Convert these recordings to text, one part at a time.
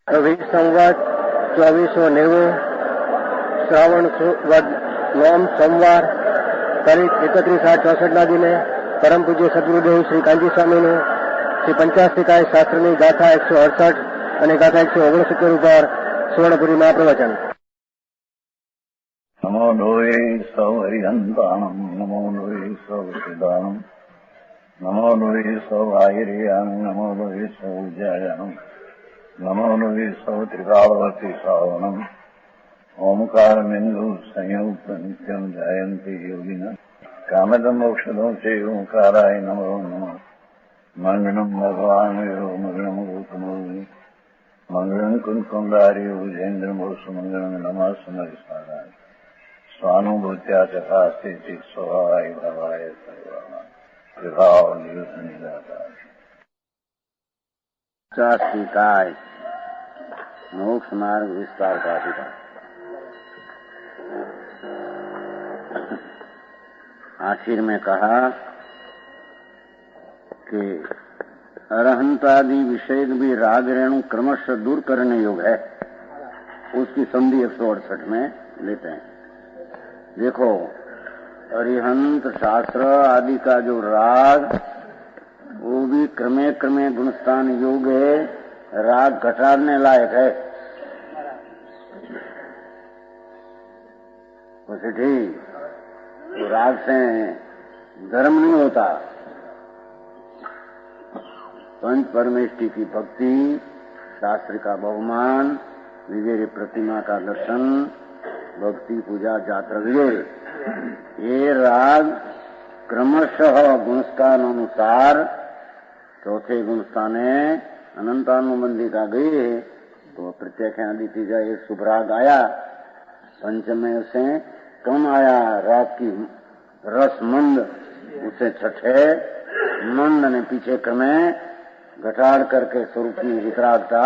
कवि संवत 2490 श्रावण वद नोम सोमवार तारीख 31/8/64 દિને પરમ પૂજ્ય સદગુરુદેવ શ્રી કાંજી સ્વામીનું શ્રી પંચાસ્તિકાય શાસ્ત્રની ગાથા 168 અને ગાથા 169 ઉપર સુવર્ણપુરી મહાપ્રવચન. નમો લોહે સૌ હરિહંતાણમ નમો લોહે સૌ સિદ્ધાણમ નમો લોહે સૌ આયર્યાણમ નમો લોહે સૌ જયાણમ નમો લોહે સૌ ત્રિકાળવતી શ્રાવણમ ઓમકારમેન્દુ સંયુક્ત નિત્યમ જયંતિ યોગિના કામદમ મોક્ષદો છે ઓંકારાય નમો નમઃ. મંગળમ ભગવાન વિરો મંગળમ ગૌતમોની મંગળમ કુંકુંડાર્યો જૈન્દ્રમો સુમંગળમ નમઃ સમરિસારાય स्वानुभूत्या तथा स्थिति स्वभावाय भवाय सर्वमा विभाव नियुक्त निराकार. पंचास्तिकाय मोक्ष मार्ग विस्तार का अधिकार. आखिर में कहा कि अरहंतादि विषय भी राग रेणु क्रमशः दूर करने योग है. उसकी संधि 168 में लेते हैं. देखो, अरिहंत शास्त्र आदि का जो राग वो भी क्रमे क्रमे गुणस्थान योग है, राग घटाने लायक है. उसे ठीक तो राग से धर्म नहीं होता. पंच परमेष्टि की भक्ति, शास्त्र का बहुमान, विजय प्रतिमा का दर्शन, भक्ति पूजा जात्रा वगैरह, ये राग क्रमशः गुणस्थान अनुसार चौथे गुणस्थाने अनंतानुबंधी का गए तो प्रत्यक्ष आदि तीजा एक शुभ राग आया. पंचमे से कम आया राग की रस मंद, उसे छठे मंद ने पीछे क्रमे घटाड़ करके स्वरूप की वितरागता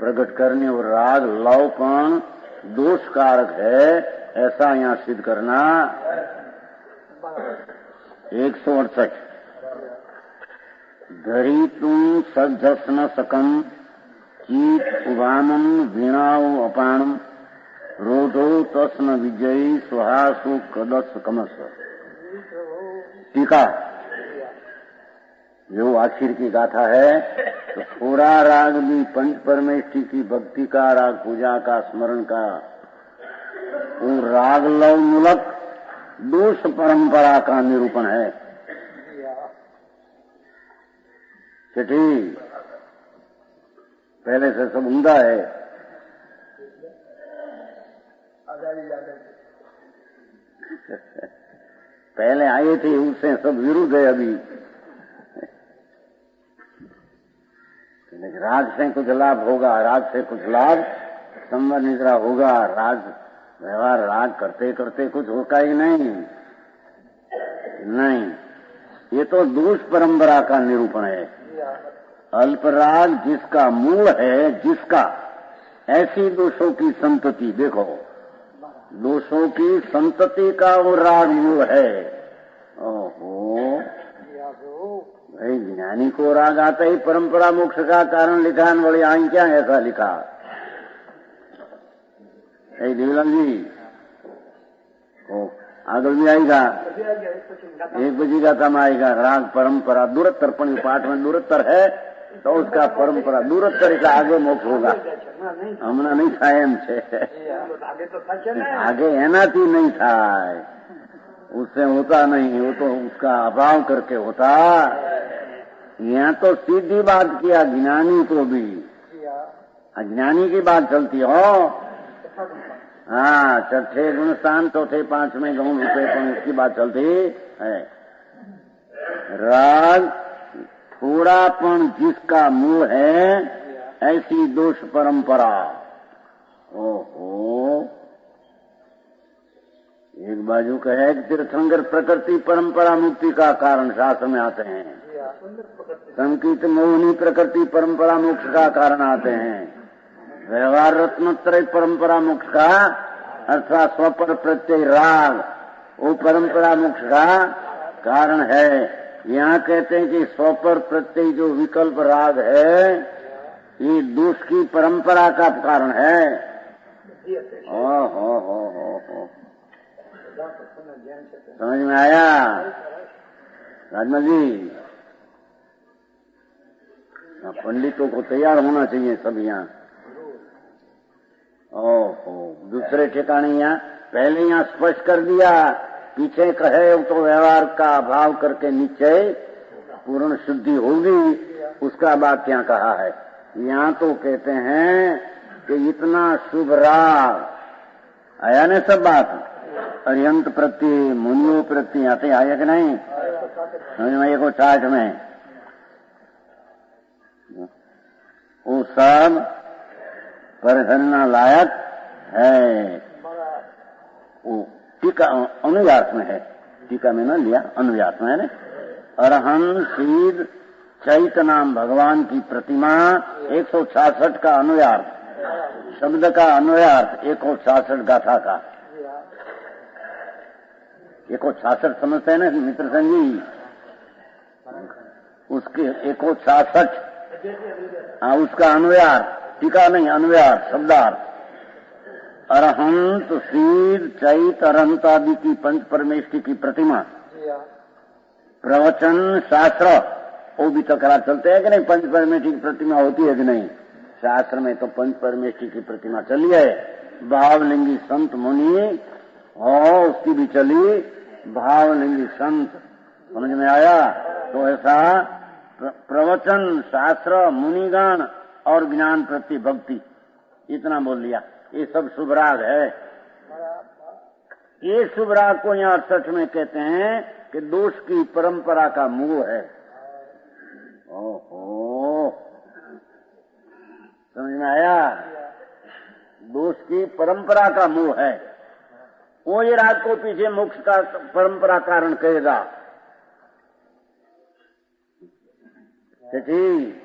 प्रकट करने और राग लवपन दोष कारक है ऐसा यहाँ सिद्ध करना. 168 धरी तुम सज्जस न सकम चीत उभामम वीणाओ अपाणम रोधो तस्न विजयी सुहासु कदस कमस. टीका जो आखिर की गाथा है तो थोड़ा राग भी पंच परमेष्टि की भक्ति का, राग पूजा का, स्मरण का, वो राग लव मूलक दोष परंपरा का निरूपण है. चिट्ठी पहले से सब उमदा है. पहले आए थे उससे सब विरुद्ध है अभी. राग से कुछ लाभ होगा, राग से कुछ लाभ संवर निद्रा होगा. राग व्यवहार राग करते करते कुछ होगा ही नहीं. ये तो दोष परंपरा का निरूपण है. अल्प राग जिसका मूल है, जिसका ऐसी दोषों की संतति, देखो दोषों की संतति का वो राग मूल है. ओहो भाई, ज्ञानी को राग आता ही परंपरा मोक्ष का कारण लिखा है. बड़ी आई क्या ऐसा लिखा देवलाल जी ओ आगे भी आएगा. 1 बजे का काम आएगा. राग परंपरा दूरत्तर पण पाठ में दूरत्तर है तो उसका परंपरा दूरत्तर का आगे मोक्ष होगा. हमना नहीं था एम छे आगे एनाथी नहीं था, उससे होता नहीं. वो तो उसका अभाव करके होता. यहाँ तो सीधी बात किया ज्ञानी को भी, अज्ञानी की बात चलती हो. हाँ, छठे गुणस्थान चौथे पांचवें गौण रुपये पर उसकी बात चलती है. राग थोड़ापन जिसका मूल है ऐसी दोष परंपरा. ओहो, एक बाजू कहे कि तीर्थंकर प्रकृति परंपरा मुक्ति का कारण शास्त्र में आते हैं. संकीर्त मोहिनी प्रकृति परंपरा मोक्ष का कारण आते हैं. व्यवहार रत्नत्रय परंपरा मोक्ष का अर्थात स्वपर प्रत्यय राग वो परंपरा मोक्ष का कारण है. यहाँ कहते हैं कि स्वपर प्रत्यय जो विकल्प राग है ये दोष की परंपरा का कारण है। हो। समझ में आया राजमा जी? पंडितों को तैयार होना चाहिए सब यहाँ। ओहो, दूसरे ठिकाने यहाँ पहले यहाँ स्पष्ट कर दिया, पीछे कहे तो व्यवहार का अभाव करके निश्चय पूर्ण शुद्धि होगी, उसका बात यहाँ कहा है। यहाँ तो कहते हैं कि इतना शुभ राग आया न, सब बात अरिहंत प्रति मुनियों प्रति आते आया कि नहीं? समझ में 160 में वो सब परिहरना लायक है। वो टीका अनुव्यास में है, टीका में न लिया, अनुव्यास में है न। अरहंत सीध चैत नाम भगवान की प्रतिमा 166 का अनुयार्थ, शब्द का अनुयार्थ 166 गाथा का। 166 समझते हैं ना मित्र संगी? उसके 166 उसका अनुयार्थ, टीका नहीं, अनुयार्थ शब्दार्थ। अरहंत सीध चैत अरहंत आदि की पंच परमेष्टि की प्रतिमा, प्रवचन शास्त्र वो भी तकरार चलते हैं कि नहीं? पंच परमेष्टि की प्रतिमा होती है कि नहीं? शास्त्र में तो पंच परमेष्टि की प्रतिमा चली है। भावलिंगी संत मुनि और उसकी भी चली भावलिंगी संत। समझ में आया? तो ऐसा प्रवचन शास्त्र मुनिगण और ज्ञान प्रति भक्ति, इतना बोल लिया। ये सब शुभ राग है। ये शुभ राग को यहाँ 68 में कहते हैं कि दोष की परंपरा का मोह है। ओहो, समझ में आया? दोष की परंपरा का मोह है। वो ये राग को पीछे मोक्ष का परंपरा कारण कहेगा। ठीक,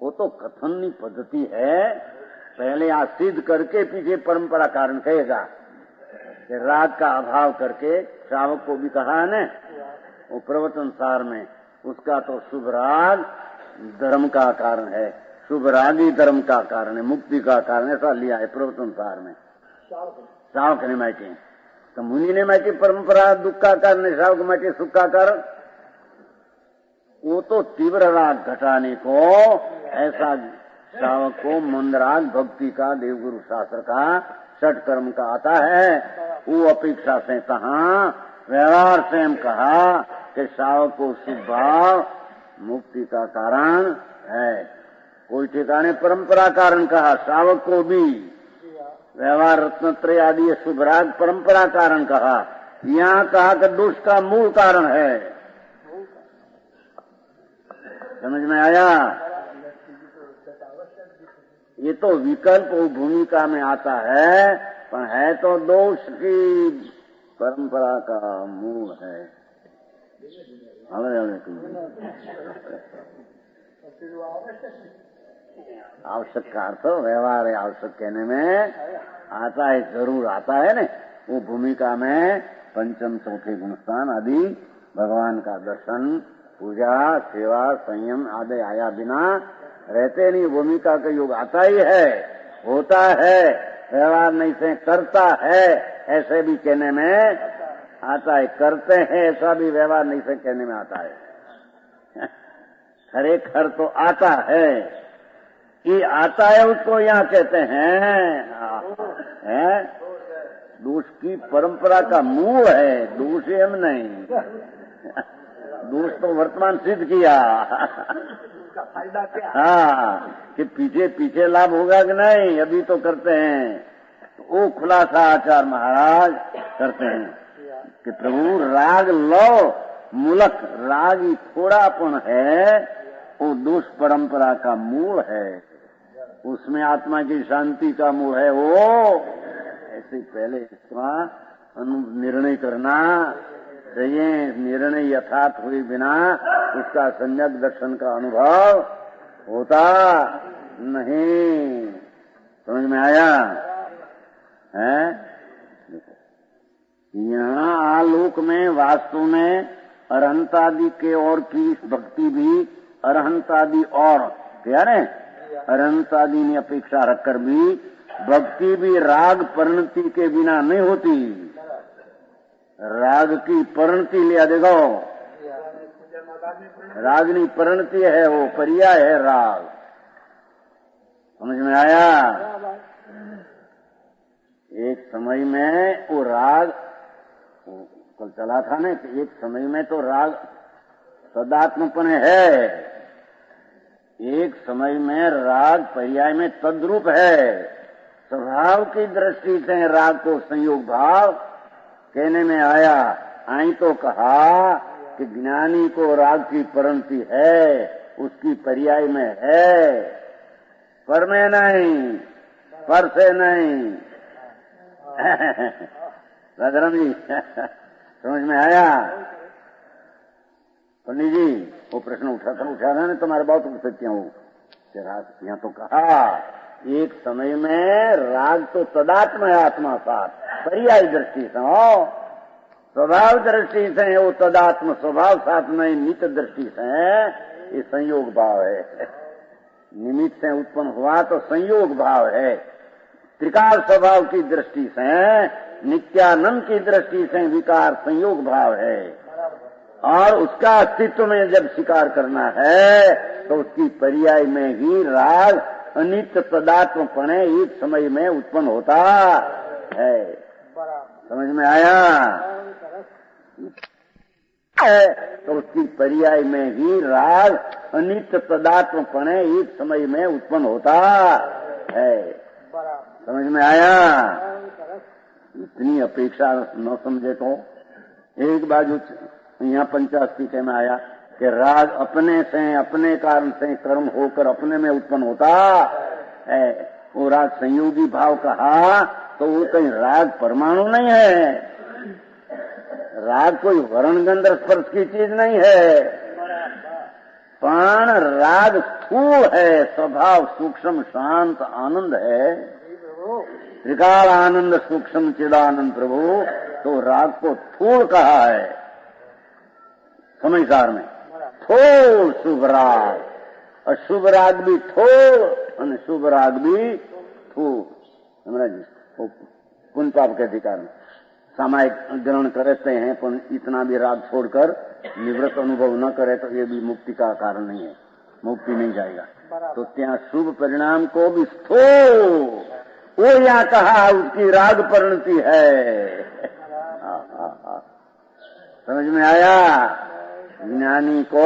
वो तो कथननी पद्धति है, पहले आज सिद्ध करके पीछे परंपरा कारण कहेगा कि राग का अभाव करके श्रावक को भी कहा है न, वो प्रवचन सार में, उसका तो शुभ राग धर्म का कारण है, शुभ राग ही धर्म का कारण है, मुक्ति का कारण, ऐसा लिया है प्रवचन सार में। श्रावक ने माइटी तो मुनि ने माइटी परंपरा दुख का कारण है, श्रावक माइटी सुख का कारण। वो तो तीव्र राग घटाने को ऐसा श्रावक को मंदराग भक्ति का देवगुरु शास्त्र का षट कर्म का आता है। वो अपेक्षा से कहा, व्यवहार से हम कहा कि श्रावक को शुभ भाव मुक्ति का कारण है। कोई ठिकाने परंपरा कारण कहा, श्रावक को भी व्यवहार रत्नत्रय आदि शुभ राग परंपरा कारण कहा। यहाँ कहा कि दोष का मूल कारण है। समझ में आया? ये तो विकल्प भूमिका में आता है, पर है तो दोष की परंपरा का मूल है। आवश्यक का अर्थ व्यवहार है, आवश्यक कहने में आता है, जरूर आता है न। वो भूमिका में पंचम चौथे गुणस्थान आदि भगवान का दर्शन, पूजा, सेवा, संयम आदि आया बिना रहते नहीं। भूमिका का योग आता ही है, होता है, व्यवहार नहीं से करता है, ऐसे भी कहने में आता है। करते हैं ऐसा भी व्यवहार नहीं से कहने में आता है। खरेखर तो आता है, ये आता है उसको यहाँ कहते हैं दोष की परंपरा का मूल है। दोष हम नहीं, दोष तो वर्तमान सिद्ध किया। फायदा क्या? हाँ, कि पीछे पीछे लाभ होगा कि नहीं, अभी तो करते हैं। तो वो खुलासा आचार्य महाराज करते हैं कि प्रभु राग लो मूलक, राग ही थोड़ापन है, वो दोष परंपरा का मूल है, उसमें आत्मा की शांति का मूल है। वो ऐसे पहले इसका निर्णय करना चाहिए। निर्णय यथार्थ हुए बिना उसका सम्यक दर्शन का अनुभव होता नहीं। समझ में आया है? यहाँ आलोक में वास्तु में अरहंतादि के और की भक्ति भी अरहंतादि और क्या रे अरहंतादि ने अपेक्षा रखकर भी भक्ति भी राग परिणति के बिना नहीं होती। राग की परिणति लिया देखो, रागनी परिणति है, वो पर्याय है राग। समझ में आया? एक समय में वो राग कल चला था ना कि एक समय में तो राग सदात्मपन है, एक समय में राग पर्याय में तद्रूप है। स्वभाव की दृष्टि से राग को संयोग भाव कहने में आया। आई तो कहा कि ज्ञानी को राग की परिणति है, उसकी पर्याय में है, पर में नहीं, पर से नहीं। राजाराम जी समझ में आया? पंडित जी वो प्रश्न उठा था ना, तुम्हारे बहुत पूछ सकते हो कि राग यहाँ तो कहा एक समय में राग तो तदात्म है, आत्मा साथ पर्याय दृष्टि से हो, स्वभाव दृष्टि से वो तदात्म स्वभाव साथ में नित्य दृष्टि से ये संयोग भाव है। निमित्त से उत्पन्न हुआ तो संयोग भाव है। त्रिकाल स्वभाव की दृष्टि से, नित्यानंद की दृष्टि से विकार संयोग भाव है, और उसका अस्तित्व में जब स्वीकार करना है तो उसकी पर्याय में ही राग अनित्य तदात्म पणे एक समय में उत्पन्न होता है। समझ में आया? तो उसकी पर्याय में ही राग अनित्य तदात्म पणे एक समय में उत्पन्न होता है। समझ में आया? इतनी अपेक्षा न समझे तो एक बाजू यहाँ पंचास्तिके में आया कि राग अपने से अपने कारण से कर्म होकर अपने में उत्पन्न होता है। वो राग संयोगी भाव कहा तो वो कहीं राग परमाणु नहीं है, राग कोई वर्ण गंध स्पर्श की चीज नहीं है, पण राग स्थूल है, स्वभाव सूक्ष्म शांत आनंद है, त्रिकाल आनंद सूक्ष्म चिदानंद प्रभु। तो राग को थूल कहा है समझदार में, थोल शुभ राग, और शुभ राग भी थोल और शुभ राग भी थूल। हमारा जी वो पुण्य पाप के अधिकार में सामायिक ग्रहण करते हैं, पर इतना भी राग छोड़कर निवृत्त अनुभव न करे तो ये भी मुक्ति का कारण नहीं है, मुक्ति नहीं जाएगा। तो ત્યાં शुभ परिणाम को भी स्थूल वो यहाँ कहा उसकी राग परिणति है। समझ में आया? ज्ञानी को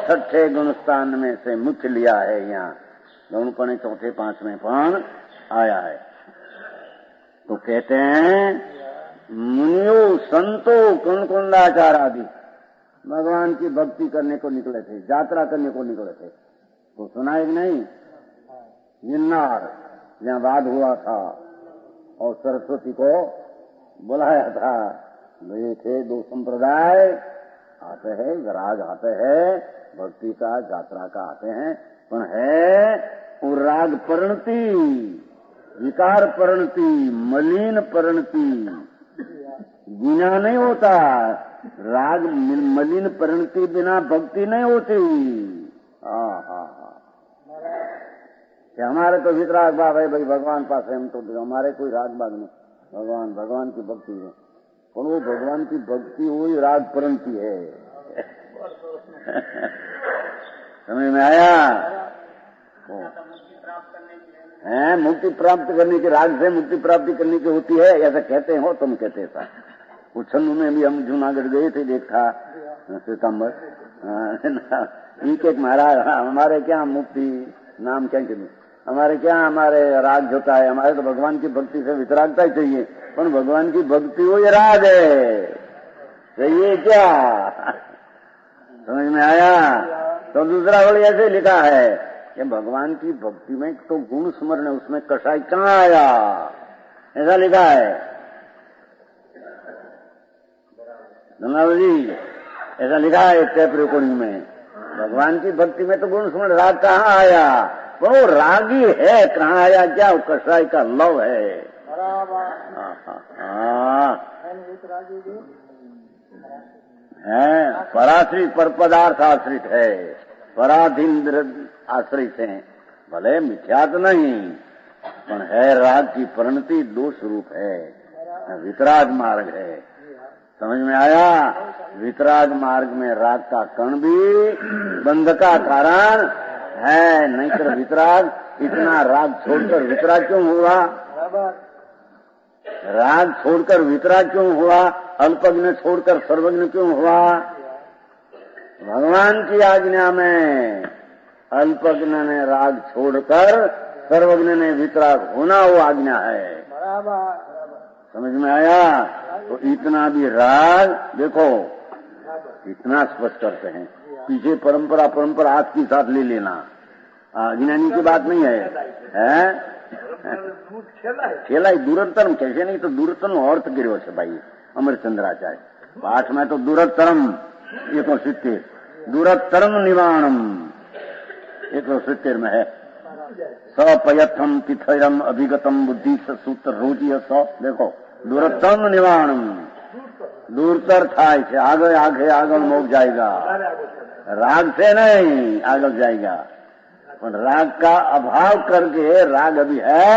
छठे गुणस्थान में से मुख्य लिया है, यहाँ गौणपणे चौथे पांचवें पण आया है। तो कहते हैं मुनियो संतो कुंकुंडाचार आदि भगवान की भक्ति करने को निकले थे, यात्रा करने को निकले थे। तो सुना है कि नहीं? गिरनार जहाँ वाद हुआ था और सरस्वती को बुलाया था, ये थे दो संप्रदाय आते हैं, राग आते हैं, भक्ति का यात्रा का आते हैं, पर है वो राग परिणति, विकार परिणति, मलिन परिणति, बिना नहीं होता। राग मलिन परिणति बिना भक्ति नहीं होती। हमारे तो वितराग भाव है भाई भगवान पास है, हम तो हमारे कोई राग बाग नहीं, भगवान की भक्ति है, और वो भगवान की भक्ति हुई राग परिणति है। समझ में आया? है मुक्ति प्राप्त करने की, राग से मुक्ति प्राप्ति करने की होती है, ऐसा कहते हो तुम? कहते था उछन्नू में भी हम जूनागढ़ गए थे, देखा सितंबर एक महाराज हमारे क्या मुक्ति नाम क्या कहते, हमारे क्या हमारे राग होता है, हमारे तो भगवान की भक्ति से वितरागता ही चाहिए, पर भगवान की भक्ति वो ये राग है, चाहिए क्या? समझ में आया? तो दूसरा वाले ऐसे लिखा है कि भगवान की भक्ति में तो गुण स्मरण है, उसमें कषाय कहाँ आया, ऐसा लिखा है धन्यवाद जी, ऐसा लिखा है टेप रिकॉर्डिंग में। भगवान की भक्ति में तो गुण स्मरण राग कहाँ आया? वो रागी है, कहाँ आया क्या? वो कषाय का लव है। है, पराश्रित पर पदार्थ आश्रित है, पराधीन आश्रित है, भले मिथ्यात नहीं पण है राग की परिणति दोष रूप है, वितराग मार्ग है। समझ में आया? वितराग मार्ग में राग का कण भी बंध का कारण है, नहीं तो वितराग इतना राग छोड़कर वितराग क्यों हुआ? राग छोड़कर वितराग क्यों हुआ? अल्पज्ञ छोड़कर सर्वज्ञ क्यों हुआ? भगवान की आज्ञा में अल्पज्ञ ने राग छोड़कर सर्वज्ञ ने वितराग होना वो आज्ञा है। समझ में आया? तो इतना भी राग देखो इतना स्पष्ट करते हैं, पीछे परंपरा हाथ की साथ ले लेना, अज्ञानी की बात नहीं है, खेला दूरतरम कैसे नहीं तो दूरतरम अर्थ गिरो है भाई अमरचंद्राचार्य पाठ में तो दूरतरम 170 दूरतरम निवारणम 170 में है, सपयथम तिथयम अभिगतम बुद्धि सूत्र रोजी देखो दूरतम निवारणम दूरतर થાય છે, આગળ મોક્ષ जाएगा, राग से नहीं आगे जाएगा, पर राग का अभाव करके राग अभी है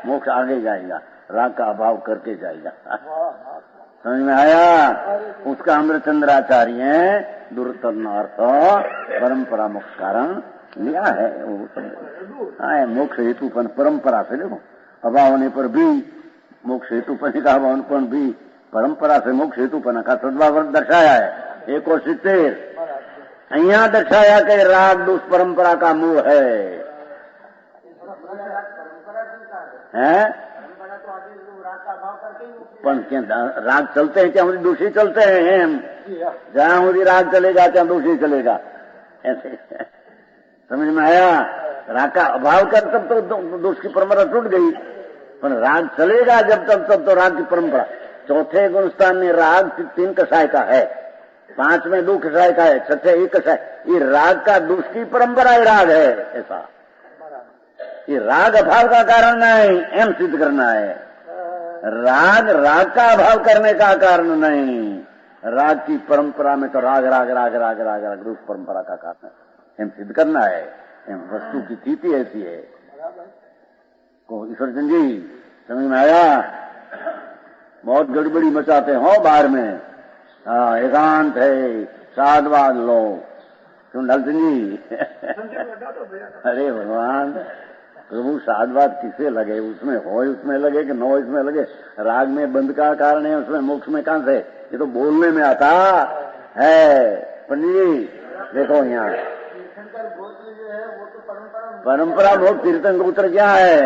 मोक्ष आगे जाएगा, राग का अभाव करके जाएगा। समझ में आया? उसका अमृतचंद्राचार्य ने दूरतम अर्थ परंपरा मोक्ष कारण लिया है, हाँ मोक्ष हेतु पर परंपरा से देखो अभाव होने पर भी मोक्ष हेतु पर का अभाव पर भी परंपरा से मोक्ष हेतु पर का सद्भाव दर्शाया है। 170 અહીંયા દર્શાયા કે રાગ દુષ્પરંપરા का मूल है, हैं? पण राग चलते हैं क्या दूषी चलते हैं, जहां मुझे राग चलेगा क्या दूषी चलेगा, ऐसे समझ में आया? राग का अभाव कर तब तो दोष की परंपरा टूट गई, पर राग चलेगा जब तब तो राग की परंपरा। चौथे गुणस्थान में राग 3 कषाय का है, 5 में 2 कषाय का है, 6 1 कषाय, ये राग का दोष की परंपरा ही राग है, ऐसा ये राग अभाव का कारण नहीं, एम सिद्ध करना है। राग का अभाव करने का कारण नहीं, राग की परंपरा में तो राग दोष परंपरा का कारण है, एम सिद्ध करना है। वस्तु की स्थिति ऐसी है। को ईश्वरचंद जी समझ में आया? बहुत गड़बड़ी मचाते हो बाहर में, हाँ एकांत है साधवाद लो, सुन लालचंद जी अरे भगवान प्रभु साधवाद किसे लगे, उसमें हो उसमें लगे कि न हो इसमें लगे, राग में बंद का कारण है, उसमें मोक्ष में कहां से, ये तो बोलने में आता है। पंडित जी देखो यहाँ परंपरा बहुत तीर्थन गोत्र क्या है,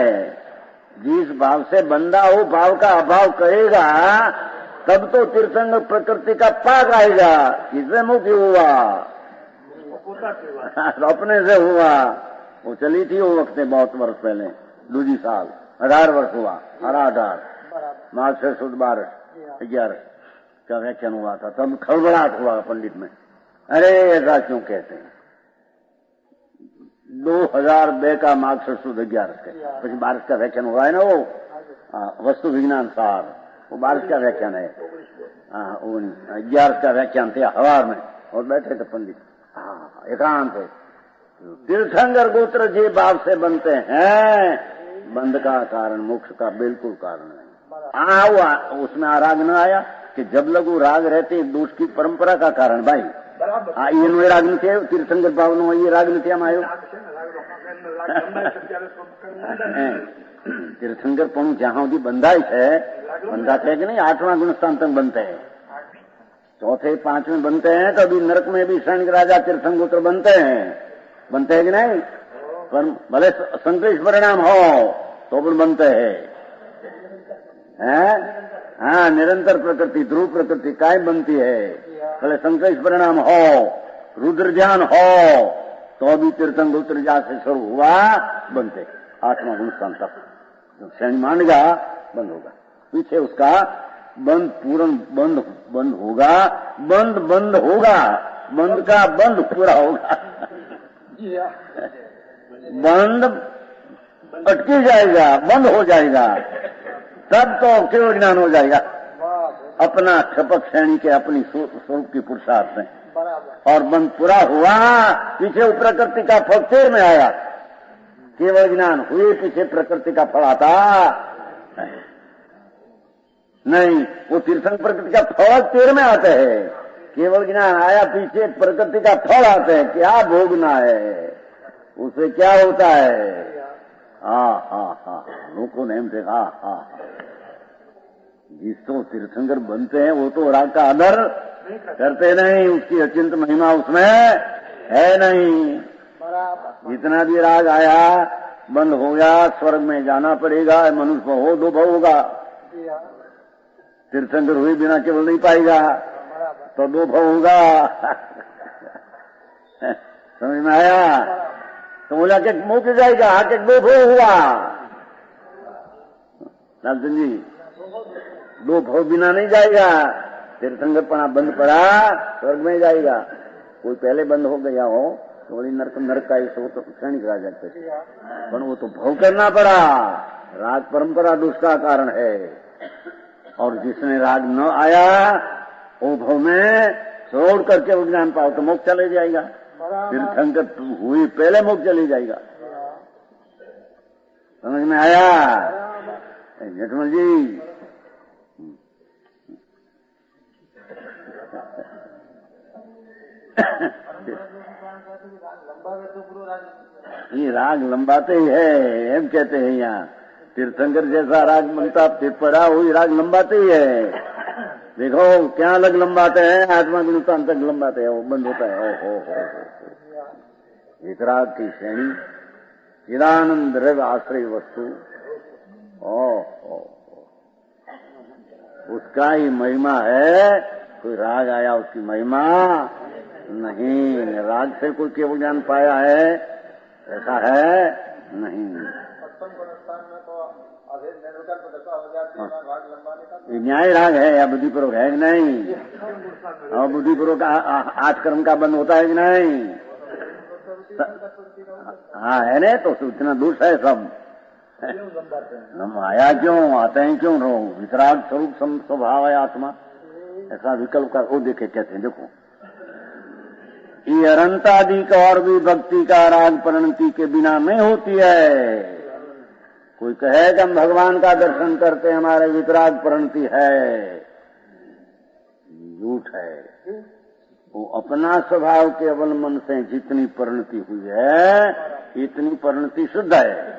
जिस भाव से बंदा हो भाव का अभाव करेगा तब तो तीर्थंग प्रकृति का पाक आएगा। इससे मुक्ति हुआ अपने से हुआ, वो चली थी वो वक्त बहुत वर्ष पहले, 2 साल 18 वर्ष हुआ, 18 मार्च से 11 का व्याख्यान हुआ था, तब खड़बड़ाहट हुआ पंडित में, अरे ऐसा क्यों कहते हैं। 2002 का मार्च से 11 के પછી 12 का व्याख्यान हुआ है ना, वो वस्तु विज्ञान सार, वो 12 का व्याख्यान है, 11 का व्याख्यान थे हवार में, और बैठे थे पंडित, हाँ एकांत है। तीर्थंकर गोत्र जे भाव से बनते हैं, बंध का कारण मोक्ष का बिल्कुल कारण नहीं। उसमें राग न आया कि जब लगू राग रहते दोष की परंपरा का कारण भाई, ये राग नहीं थे तीर्थंकर भाव नो, ये राग नहीं थे हम आयो तीर्थंकर पण जहां સુધી બંધાય છે, બંધાते कि नहीं 8वां गुणस्थान तक बनते हैं, 4थे 5वें बनते हैं, तो अभी नरक में भी सैनिक राजा तीर्थंकर बनते हैं कि नहीं, पर भले संक्लिष्ट परिणाम हो तो भी बनते हैं। हाँ निरंतर प्रकृति ध्रुव प्रकृति कायम बनती है, भले संक्लिष्ट परिणाम हो, रुद्र ज्ञान हो तो भी तीर्थंकर जा से शुरू हुआ बनते 8वां गुणस्थान तक, श्रेणी मानेगा बंद होगा, पीछे उसका बंद पूर्ण बंद होगा, बंद होगा, बंद का बंद पूरा होगा, बंद अटकी जाएगा, बंद हो जाएगा, तब तो केवल ज्ञान हो जाएगा। अपना क्षपक श्रेणी के अपनी स्वरूप की पुरुषार्थ है और बंद पूरा हुआ। पीछे वो प्रकृति का फल तेर में आया, केवल ज्ञान हुए पीछे प्रकृति का फल आता नहीं। वो तीर्थंकर प्रकृति का फल तेर में आते हैं, केवल ज्ञान आया पीछे प्रकृति का फल आते हैं। क्या भोगना है, उसे क्या होता है? लोगों ने देखा जिसको तीर्थंकर बनते हैं वो तो राग का आदर करते नहीं, उसकी अचिंत महिमा उसमें है नहीं। जितना भी राग आया बंद हो गया, स्वर्ग में जाना पड़ेगा, मनुष्य हो दो भाव होगा। तीर्थंकर हुए बिना केवल नहीं पाएगा तो दो भाव होगा। समझ में आया? तो बोला कि मुक्त जाएगा, आके दो भाव हुआ। लालचंद जी, दो भाव बिना नहीं जाएगा। तीर्थंकर पना बंद पड़ा स्वर्ग में जाएगा। कोई पहले बंद हो गया हो तो बड़ी नरक का इस तो क्षणिक रह जाते, पर वो तो भाव करना पड़ा। राग परंपरा दुष्का कारण है, और जिसने राग न आया वो भाव में छोड़ करके वो ज्ञान पाओ तो मोक्ष चले जाएगा। तीर्थंकर हुई पहले मोक्ष चले जाएगा। समझ में आया जेठमल जी? ये राग लंबाते ही है, एम कहते हैं यहाँ। तीर्थंकर जैसा राग बनता फिर पड़ा वही राग लंबाते ही है। देखो क्या अलग लंबाते हैं, आत्मा गुणतान तक लंबाते हैं, वो बंद होता है। वितराग की श्रेणी चिदानंद रव आश्रय वस्तु, उसका ही महिमा है। कोई राग आया उसकी महिमा नहीं। राग से कोई केवल ज्ञान पाया है ऐसा है नहीं। न्याय राग है या बुद्धिपूर्वक है कि नहीं? और बुद्धिपूर्वक 8 कर्म का बंद होता है कि नहीं? हाँ है ना, तो इतना दोष है सब। हम आया क्यों, आते हैं क्यों? रो वितराग स्वरूप स्वभाव है आत्मा, ऐसा विकल्प का वो देखे कहते हैं। देखो ये अनंतादि का और भी भक्ति का राग परिणति के बिना नहीं होती है। कोई कहे कि हम भगवान का दर्शन करते हैं हमारे वितराग परिणति है, झूठ है। वो अपना स्वभाव के अवलंबन से जितनी परिणति हुई है इतनी परिणति शुद्ध है।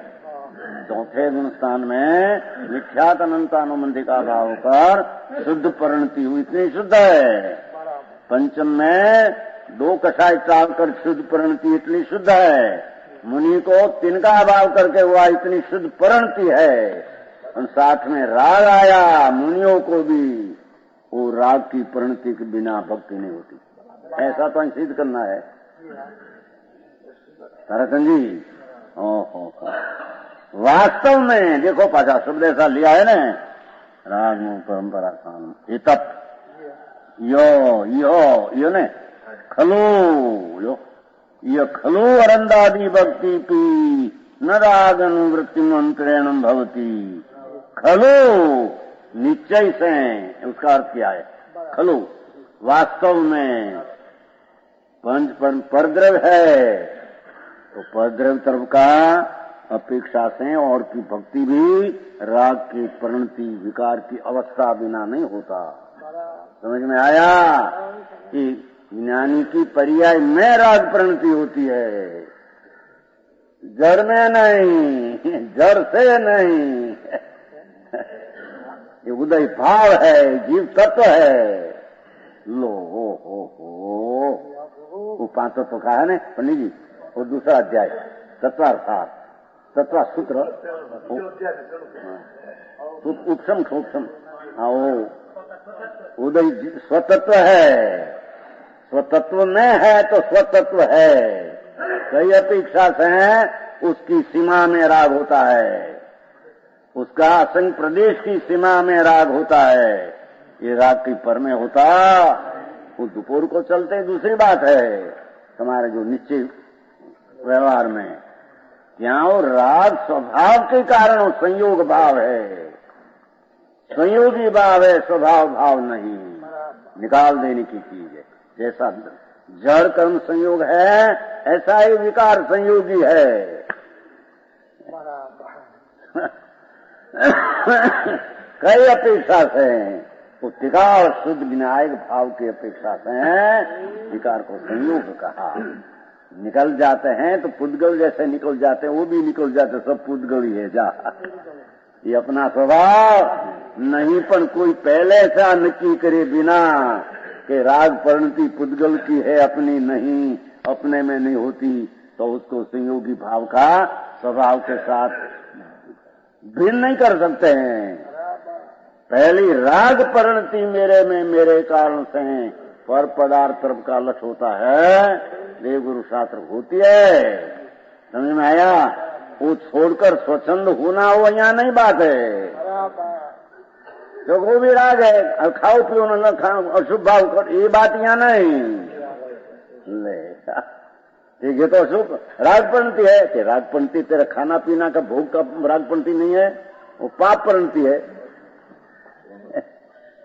चौथे गुण स्थान में मिथ्यात अनंतानुबंधिका भाव पर शुद्ध परिणति हुई, इतनी शुद्ध है। पंचम में 2 कषाय चाल कर शुद्ध परिणति इतनी शुद्ध है। मुनि को 3 का अभाव करके हुआ इतनी शुद्ध परिणति है। और साथ में राग आया, मुनियों को भी वो राग की परिणति के बिना भक्ति नहीं होती। ऐसा तो सिद्ध करना है ताराचंद जी। वास्तव में देखो पाछा शब्द ऐसा लिया है ना, राग परंपरा काम तप यो ने खलु यो खलु अरंदादि भक्ति पी न राग अनुवृत्ति मंत्रेण भवती। खलु निश्चय से, उसका अर्थ क्या है? खलु वास्तव में पंच परद्रव है, तो परद्रव तरफ का अपेक्षा से और की भक्ति भी राग की परिणति विकार की अवस्था बिना नहीं होता। समझ में आया कि ज्ञानी की पर्याय में राग परिणति होती है, जड़ में नहीं, जड़ से नहीं। ये उदय भाव है, जीव तत्व है। लो वो 5 तत्व का है ना पंडित जी, और दूसरा अध्याय तत्वार्थात तत्वा सूत्र उपशम क्षोक्षम। वो उदय स्वतत्व है, स्वतत्व में है तो स्वतत्व है। कई अपेक्षा से उसकी सीमा में राग होता है, उसका असंग प्रदेश की सीमा में राग होता है। ये राग की पर में होता वो दुपोर को चलते दूसरी बात है। हमारे जो निश्चय व्यवहार में यहाँ वो राग स्वभाव के कारण वो संयोग भाव है। संयोगी भाव है, स्वभाव भाव नहीं, निकाल देने की चीज है। जैसा जड़ कर्म संयोग है, ऐसा ही विकार संयोगी है। कई अपेक्षा से पुस्तिका और शुद्ध विनायक भाव की अपेक्षा से विकार को संयोग कहा। निकल जाते हैं तो पुद्गल जैसे निकल जाते हैं, वो भी निकल जाते, सब पुद्गल ही है। जा, ये अपना स्वभाव नहीं, पर कोई पहले से नक्की करे बिना कि राग परिणति पुद्गल की है, अपनी नहीं, अपने में नहीं होती, तो उसको संयोगी भाव का स्वभाव के साथ भिन्न नहीं कर सकते हैं। पहली राग परिणति मेरे में मेरे कारण से पर पदार्थ तरफ का लक्ष्य होता है, देव गुरु शास्त्र होती है। समझ में आया? वो छोड़कर स्वच्छंद होना हो, यहाँ नहीं बात है। तो वो भी राग है, अब खाओ पियो न खाओ, अशुभ भाव कर, ये बात यहाँ नहीं। ले ठीक है, तो अशुभ राग परिणति है कि राग परिणति तेरा खाना पीना का भोग का राग परिणति नहीं है, वो पाप परिणति है।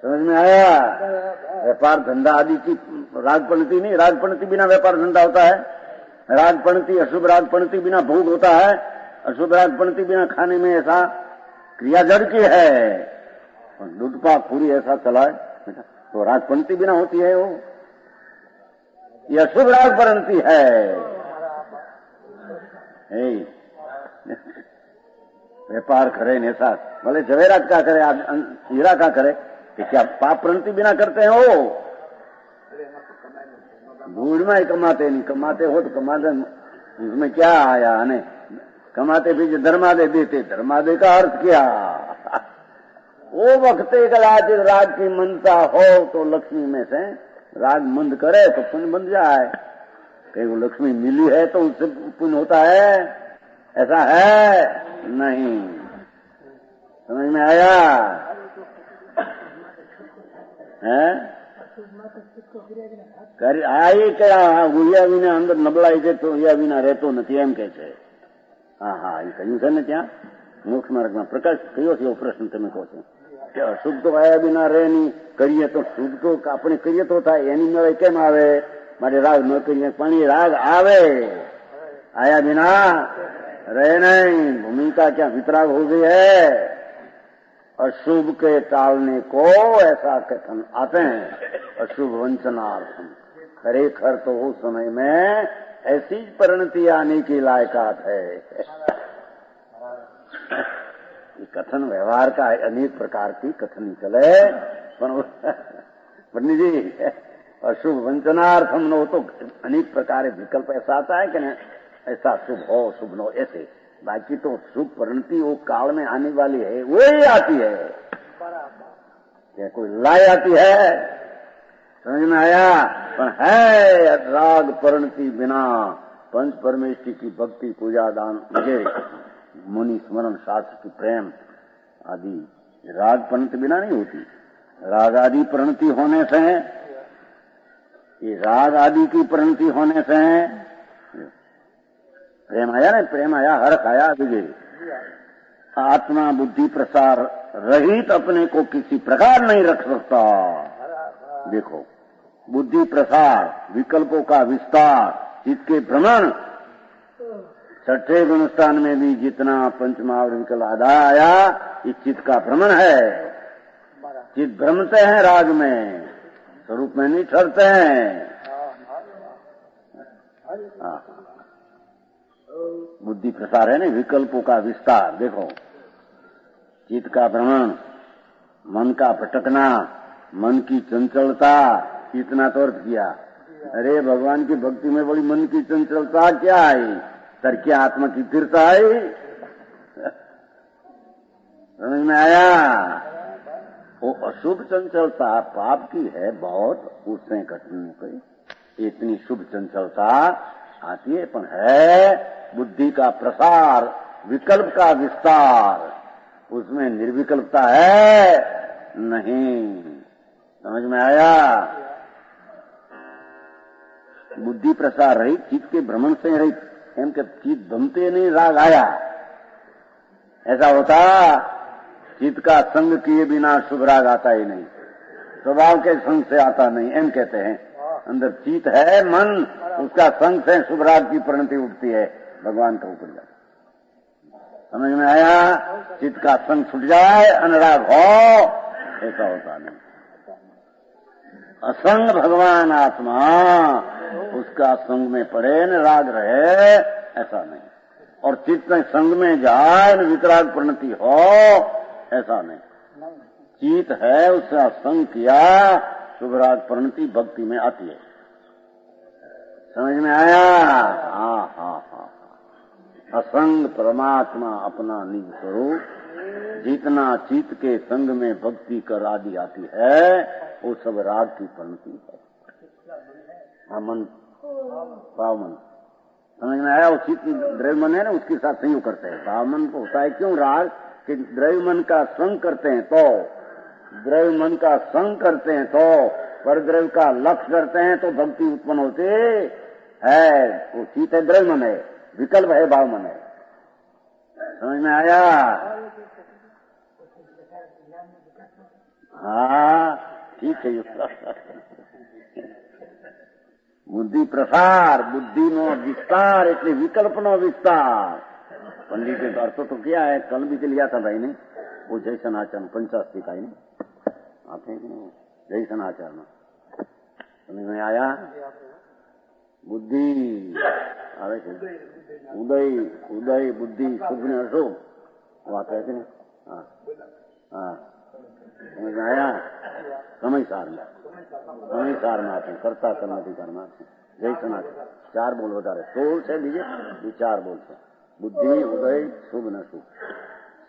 समझ में आया? व्यापार धंधा आदि की राग परिणति नहीं, राग परिणति बिना व्यापार धंधा होता है। राग परिणति, अशुभ राग परिणति बिना भोग होता है, अशुभ राग परिणति बिना खाने में ऐसा क्रिया जड़ की है। दूध पाक पूरी ऐसा चला है तो राग परिणति बिना होती है, वो यह अशुभ राग परिणति है। व्यापार करे ऐसा, भले जवेरात का करे, हीरा का करे, कि क्या पाप परिणति बिना करते हैं? वो भूल में ही कमाते नहीं, कमाते हो तो कमाते, इसमें क्या आया? ने कमाते भी जो धर्मादे देते, धर्मादे का अर्थ क्या? वो वक्त एक राग की मनता हो तो लक्ष्मी में से राग मंद करे तो पुण्य बन जाए। कहीं वो लक्ष्मी मिली है तो उससे पुण्य होता है, ऐसा है नहीं। समझ में आया? है कर आई क्या गुड़िया विना अंदर नबळाई છે તો યા વિના રહેતો નથી એમ કે છે। હા હા, એ કહ્યું છે ને ત્યાં મોક્ષ માર્ગમાં। પ્રકાશ કયો છે એવો પ્રશ્ન તમે કહો છો કે અશુદ્ધ તો આયા વિના રહે નહીં, કરીએ તો શુદ્ધ તો આપણે કરીએ તો થાય, એની મેળે કેમ આવે? મારે રાગ ન કરીએ પણ એ રાગ આવે, आया बिना रहे नहीं। भूमिका क्या वितराग हो गई है। अशुभ के टालने को ऐसा कथन आते हैं, अशुभ वंचनार्थम। खरेखर तो उस समय में ऐसी परिणति आने की लायकात है। ये कथन व्यवहार का है, अनेक प्रकार की कथन चले, पंडित जी अशुभ वंचनार्थम नो तो अनेक प्रकार विकल्प ऐसा आता है कि नहीं, ऐसा शुभ हो शुभ नो ऐसे। बाकी तो शुभ परिणति वो काल में आने वाली है, वो ही आती है। क्या कोई लाई आती है? समझ में आया? पर है राग परिणति बिना पंच परमेष्टि की भक्ति पूजा दान मुझे मुनि स्मरण शास्त्र की प्रेम आदि राग परिणति बिना नहीं होती। राग आदि परिणति होने से, ये राग आदि की परिणति होने से प्रेम आया ना, प्रेम आया, हर्ष आया। विजय आत्मा बुद्धि प्रसार रहित अपने को किसी प्रकार नहीं रख सकता। देखो बुद्धि प्रसार, विकल्पों का विस्तार, चित्त के भ्रमण, छठे गुणस्थान में भी जितना पंचमहावर विकल्प आधा आया, इस चित्त का भ्रमण है। चित्त भ्रमते हैं राग में, स्वरूप में नहीं ठहरते हैं। बुद्धि प्रसार है ना, विकल्पों का विस्तार। देखो चित्त का भ्रमण, मन का भटकना, मन की चंचलता, इतना तो अर्थ किया। अरे भगवान की भक्ति में बड़ी मन की चंचलता क्या आई? तर क्या आत्मा की स्थिरता आई? समझ में आया? वो अशुभ चंचलता पाप की है बहुत, उससे घटने को इतनी शुभ चंचलता आती है, पर है बुद्धि का प्रसार, विकल्प का विस्तार, उसमें निर्विकल्पता है नहीं। समझ में आया? बुद्धि प्रसार रही, चित्त के भ्रमण से रही, एम के चित्त भ्रमते नहीं राग आया, ऐसा होता चित्त का संग किए बिना शुभ राग आता ही नहीं, स्वभाव के संग से आता नहीं, एम कहते हैं। अंदर चित्त है, मन, उसका संग से शुभ राग की परिणति उठती है, भगवान का ऊपर जाता। समझ में आया? चित्त का संग छूट जाए, अनुराग हो, ऐसा होता नहीं। असंग भगवान आत्मा, उसका संग में पड़े न राग रहे, ऐसा नहीं। और चित्त संग में जाए न वितराग परिणति हो, ऐसा नहीं। चित्त है, उसका संग किया, शुभ राग परिणति भक्ति में आती है। समझ में आया? हाँ हाँ हाँ। असंग परमात्मा अपना निज स्वरूप, जितना चित्त के संग में भक्ति कर आदि आती है, वो सब राग की परिणति है। मन, भाव मन। समझ में आया? वो चित्त द्रव्य मन है ना, उसके साथ संयोग करते हैं। भाव मन को होता है क्यों राग? कि द्रव्य मन का संग करते हैं तो, द्रव्य मन का संग करते हैं तो, पर द्रव्य का लक्ष्य करते हैं तो भक्ति उत्पन्न होती है। वो चित्त है, द्रव्य मन है, विकल्प है, भाव मन है। समझ में आया? हाँ ठीक है। बुद्धि प्रसार, बुद्धि नो विस्तार, એટલે વિકલ્પનો વિસ્તાર। पंडित का अर्थ तो किया है, कल भी लिया था भाई ने, वो जैसन आचरण 50 का ही नहीं आते हैं कि नहीं, जैसन आचरण। समझ में आया? बुद्धि આવે છે, ઉદય ઉદય बुद्धि शुभ ने अशुभ, वो आता है कि नहीं? हाँ हाँ, समझ में आया? समय सार में आते हैं, कर्ता कर्मति कर्म आते हैं, जैसन आचरण। 4 बोल વધારે, 16 છે, બીજે 4 बोल છે। बुद्धि उदय शुभ न शुभ,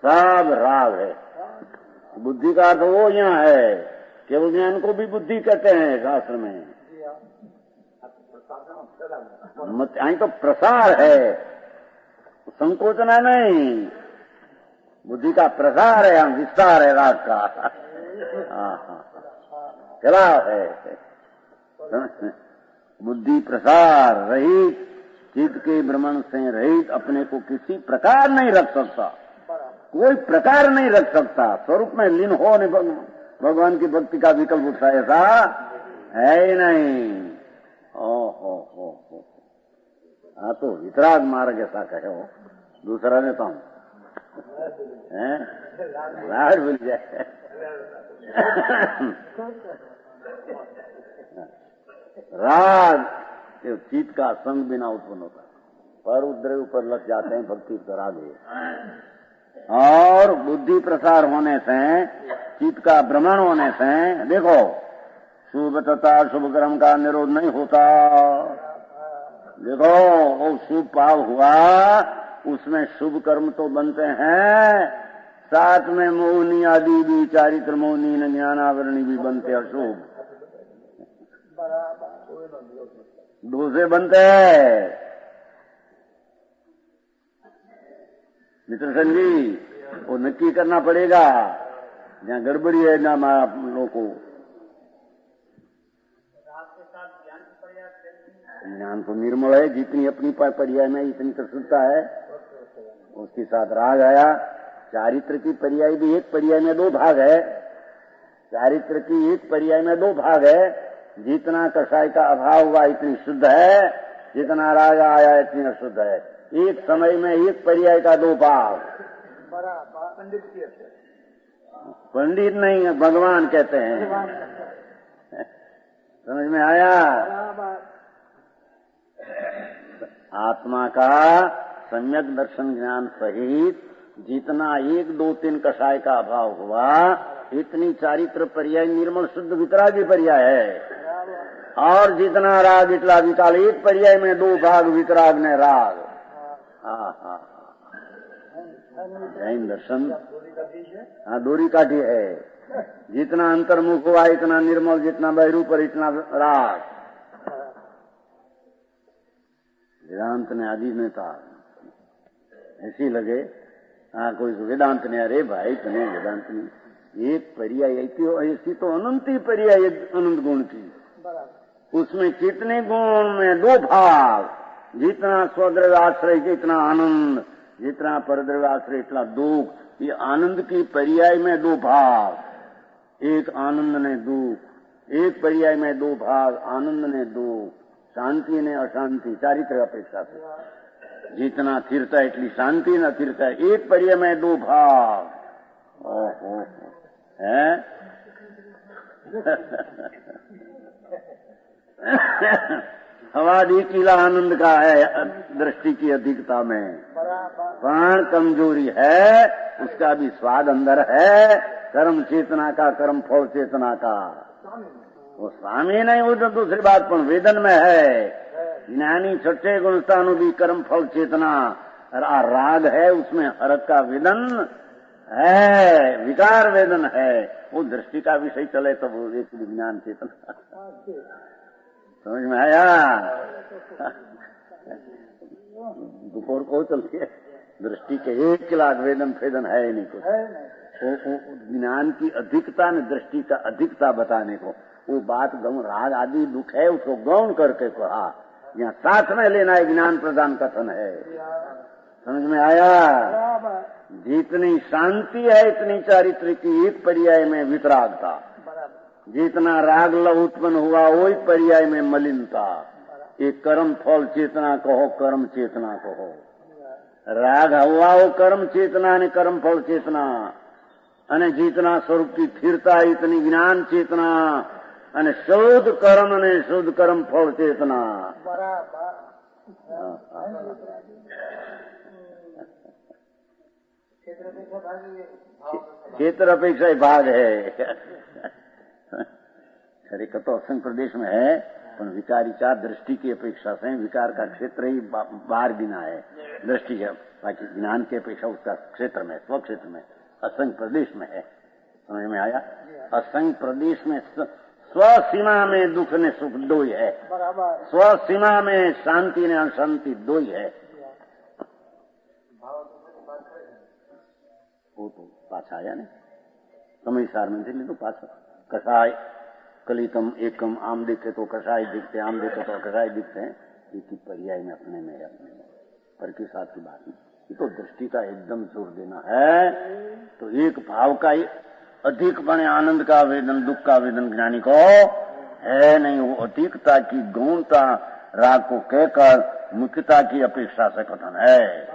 सब राग है। बुद्धि का अर्थ वो यहाँ है, केवल ज्ञान को भी बुद्धि कहते हैं शास्त्र में। यहीं तो प्रसार है, संकोचना नहीं, बुद्धि का प्रसार है, हम विस्तार है राग का। फैलाव है। बुद्धि प्रसार रहित, चित्त के भ्रमण से रहित अपने को किसी प्रकार नहीं रख सकता, कोई प्रकार नहीं रख सकता। स्वरूप में लीन हो नहीं, भगवान की भक्ति का विकल्प उठता ऐसा है ही नहीं। हो हाँ तो वितराग मार्ग ऐसा कहे हो, दूसरा ने तो हम राग भूल जाए। राग चित्त का संग बिना उत्पन्न होता है, पर उद्रव ऊपर लग जाते हैं भक्ति पर आगे। और बुद्धि प्रसार होने से, चित्त का भ्रमण होने से, देखो शुभ तथा शुभ कर्म का निरोध नहीं होता। देखो वो शुभ पाप हुआ, उसमें शुभ कर्म तो बनते हैं, साथ में मौनी आदि भी, चारित्र मौनी न ज्ञानावरणी भी बनते अशुभ, दूसरे बनते हैं। मित्र संगी, वो नक्की करना पड़ेगा, जहाँ गड़बड़ी है ना लोगों को। ज्ञान तो निर्मल है, जितनी अपनी पर्याय में इतनी तो शुद्धता है, उसके साथ राग आया। चारित्र की पर्याय भी एक पर्याय में 2 भाग है, चारित्र की एक पर्याय में 2 भाग है। जितना कषाय का अभाव हुआ इतनी शुद्ध है, जितना राग आया इतनी अशुद्ध है। एक समय में एक पर्याय का 2 भाग। पंडित नहीं, भगवान कहते हैं। समझ में आया? आत्मा का सम्यक दर्शन ज्ञान सहित जितना 1, 2, 3 कषाय का अभाव हुआ, इतनी चारित्र पर्याय निर्मल शुद्ध वितरागी पर्याय है। और जितना राग इतला विकाल, एक पर्याय में 2 भाग वितराग ने राग। जैन दर्शन, हाँ डोरी काठी है। जितना अंतर्मुख हुआ इतना निर्मल, जितना बहिरू पर इतना राग। वेदांत ने आदि ने था ऐसी लगे, हाँ कोई वेदांत ने, अरे भाई तने वेदांत ने एक पर्याय ऐसी तो अनंत ही पर्याय, अनंत गुण की, उसमें कितने गुण में 2 भाग, जितना स्वद्रव्य आश्रय के इतना आनंद, जितना परद्रव्य आश्रय इतना दुख, ये आनंद की पर्याय में दो भाग, एक आनंद ने दुख, एक पर्याय में दो भाग, आनंद ने दुख, शांति ने अशांति, चारित्र अपेक्षा से जितना थिरता इतनी शांति न थिरता, एक पर्याय में दो भाग। ओहो है हवादी किला आनंद का है दृष्टि की अधिकता में, प्राण कमजोरी है, उसका भी स्वाद अंदर है, कर्म चेतना का, कर्म फल चेतना का। वो स्वामी नहीं हो तो दूसरी बात, पर वेदन में है। ज्ञानी छठे गुणस्थानु भी कर्म फल चेतना राग है, उसमें हरक का वेदन है, विकार वेदन है। वो दृष्टि का विषय चले तो वो एक विज्ञान चेतना समझ में आया। दोपहर को चलती है दृष्टि के 1 लाख वेदन फेदन है ही नहीं कुछ। ज्ञान की अधिकता ने दृष्टि का अधिकता बताने को वो बात गौण राग आदि दुख है, उसको गौण करके कहा। यहाँ साथ में लेना है, ज्ञान प्रदान कथन है। समझ में आया। जितनी शांति है इतनी चारित्र की एक पर्याय में वितरागता, जितना राग लव उत्पन्न हुआ वही पर्याय में मलिनता। एक कर्म फल चेतना कहो, कर्म चेतना कहो, राग हुआ वो कर्म चेतना ने कर्म फल चेतना, अने जितना स्वरूप की स्थिरता इतनी ज्ञान चेतना, अने शुद्ध कर्म ने शुद्ध कर्म फल चेतना। क्षेत्र अपेक्षा भाग है। शरीर तो असंग प्रदेश में है, पर विकारी चार दृष्टि की अपेक्षा से विकार का क्षेत्र ही बाहर गिना है दृष्टि है, बाकी ज्ञान की अपेक्षा उसका क्षेत्र में, स्व क्षेत्र में, असंग प्रदेश में है। समझ में आया। असंग प्रदेश में स्व सीमा में दुख ने सुख दो ही है, स्व सीमा में शांति ने अशांति दो ही है। वो तो पाछा आया ने समय सार में थे तो पाछा कसाय कलितम एकम, आम दिखे तो कसाय दिखते, आम दिखे तो कसाय दिखते हैं। एक ही पर्याय में अपने में पर के साथ की बात नहीं। ये तो दृष्टि का एकदम जोर देना है। तो एक भाव का ही अधिक बने आनंद का वेदन, दुख का वेदन ज्ञानी को है नहीं। वो अधिकता की गौणता राग को कहकर मुख्यता की अपेक्षा से कथन है।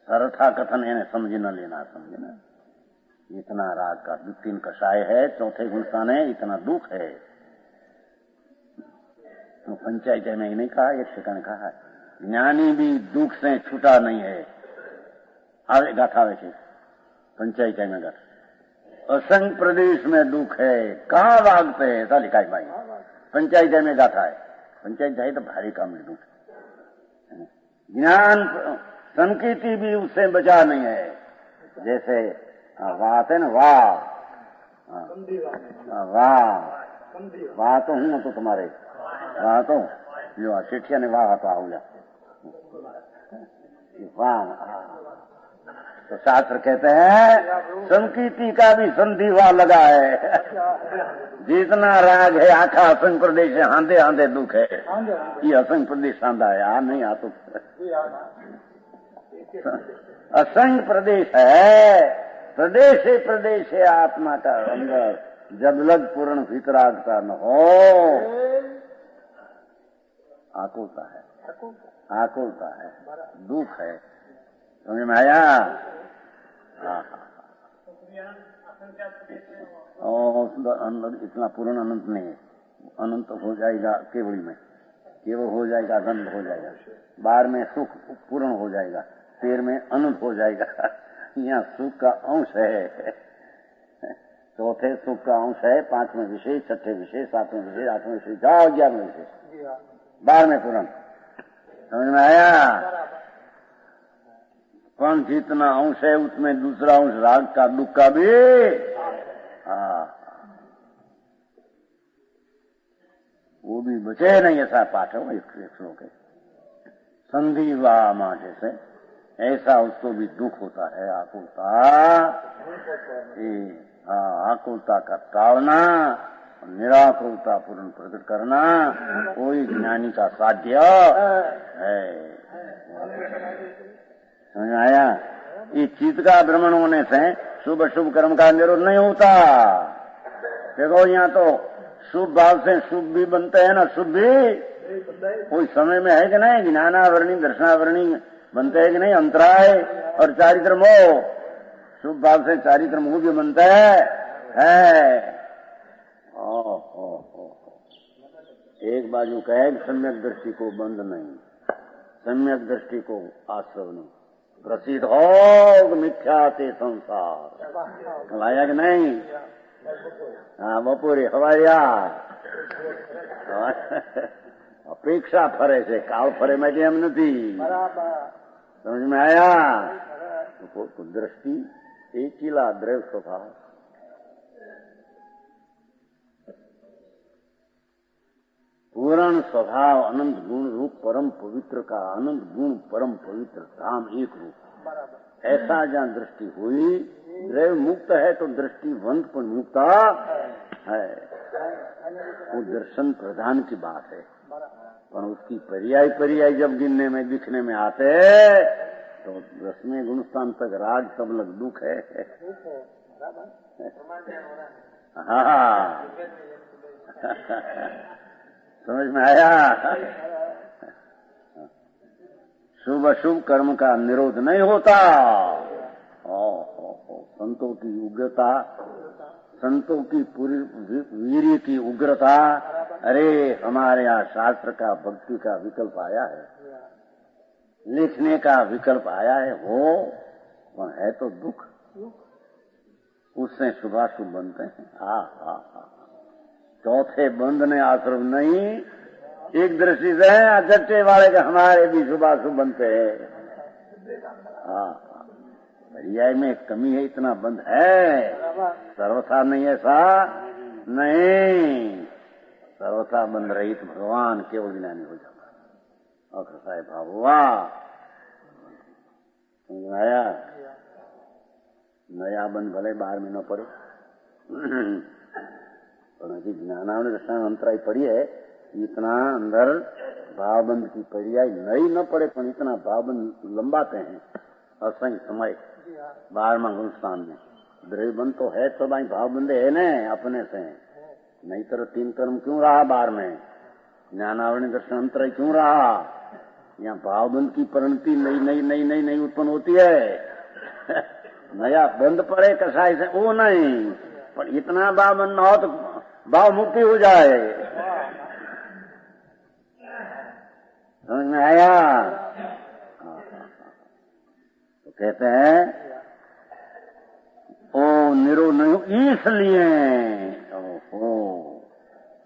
सरथा कथन है, समझे न लेना, समझे ना। इतना राग का 3 कषाय है, चौथे गुणस्थान है, इतना दुख है। तो पंचायत में नहीं कहा, एक ठिकाने कहा है ज्ञानी भी दुख से छूटा नहीं है। आवे गाथा वैसे पंचायत में गाथा, असंग प्रदेश में दुख है, कहाँ भागते है, ऐसा लिखा है भाई। पंचायत में गाथा है, पंचायत जाए तो भारी काम में दुख। ज्ञान संकीर्ति भी उससे बचा नहीं है। जैसे वाह है ना, वाह वाह तो हूं तो तुम्हारे वाह तो जो शिष्य ने वाह तो हो गया वाह। तो शास्त्र कहते हैं संकीर्ति का भी संधि वाह लगा है। जितना राग है आखा असंग प्रदेश है, आंधे आंधे दुख है। ये असंग प्रदेश आंधा है, आ नहीं आ तो असंग प्रदेश है। प्रदेश है आत्मा का अंदर, जब लग पूर्ण वितरागता न हो। आकुलता है, दुख है। समझ में आया। अंदर इतना पूर्ण अनंत नहीं है। अनंत हो जाएगा केवली में, केवल हो जाएगा, अनंत हो जाएगा। बाहर में सुख पूर्ण हो जाएगा, पैर में अनंत हो जाएगा। यहाँ सुख का अंश है, चौथे सुख का अंश है, 5वें विशेष, 6ठे विशेष, 7वें विशेष, 8वें विशेष, 11वें विशेष, 12वें पूर्ण। समझ में आया। कौन जितना अंश है उसमें दूसरा अंश राग का, दुख का भी। वो भी बचे नहीं, ऐसा पाठ है एक श्लोक है। संधि वाह माटे से ऐसा उसको भी दुख होता है, आकुलता। आकुलता का टालना, निराकुलता पूर्ण प्रकट करना, कोई ज्ञानी का साध्य है। समझ आया। ये चित्त का भ्रमण होने से शुभ अशुभ कर्म का निरोध नहीं होता। देखो यहाँ तो शुभ भाव से शुभ भी बनते हैं ना, शुभ भी कोई समय में है कि नहीं, ज्ञानावरणी दर्शनावरणी बनते हैं कि नहीं, अंतराय और चारित्र मोह, शुभ भाव से चारित्र मोह भी बनता है। एक बाजू कहे सम्यक दृष्टि को बंद नहीं, सम्यक दृष्टि को आश्रव नहीं, प्रसिद्ध हो मिथ्या ते संसार लाया कि नहीं। हाँ बपोरे हवाया अपेक्षा फरे से काल फरे में हम नहीं, समझ में आया। तो दृष्टि एक ही ला द्रव्य स्वभाव, पूर्ण स्वभाव अनंत गुण रूप परम पवित्र का, अनंत गुण परम पवित्र धाम एक रूप, ऐसा जहाँ दृष्टि हुई, द्रव्य मुक्त है तो दृष्टिवंत पर मुक्ता है, वो दर्शन प्रधान की बात है। पर उसकी पर्याय पर्याय जब गिनने में दिखने में आते तो 10वें गुणस्थान तक राग सब लग दुख है। हाँ समझ में आया। शुभ अशुभ कर्म का निरोध नहीं होता। संतों की उग्रता, संतों की पूरी वीर्य की उग्रता, अरे हमारे यहाँ शास्त्र का भक्ति का विकल्प आया है, लिखने का विकल्प आया है, हो पर है तो दुख, उससे शुभाशुभ बनते हैं। चौथे बंद ने आश्रम नहीं, एक दृष्टि से जट्टे वाले के हमारे भी शुभाशुभ बनते हैं। पर्याय में कमी है, इतना बंद है, सर्वथा नहीं ऐसा नहीं, सर्वथा बंद रही तो भगवान केवल ज्ञानी हो जाता। और साहेब भाव हुआ, आया नया बंद भले 12 महीनों पड़े, परंतु ज्ञानावली दर्शन अंतराई पड़ी है, इतना अंदर भावबंद की पर्याय नई न पड़े, पर इतना भावबंद लंबाते हैं असंख्य समय 12वां गुणस्थान में। द्रव्यबंद तो है तो भाई भावबंद है न अपने से, नहीं तो 3 कर्म क्यों रहा 12 में, ज्ञानावली दर्शन अंतराई क्यों रहा। यहाँ भावबंद की परिणति नई नई नई नई नई उत्पन्न होती है। नया बंद पड़े कसाई से वो नहीं, पर इतना भावबंद न हो तो भाव मुक्ति हो जाए। समझ में आया। तो कहते हैं ओ निरो नहीं, इसलिए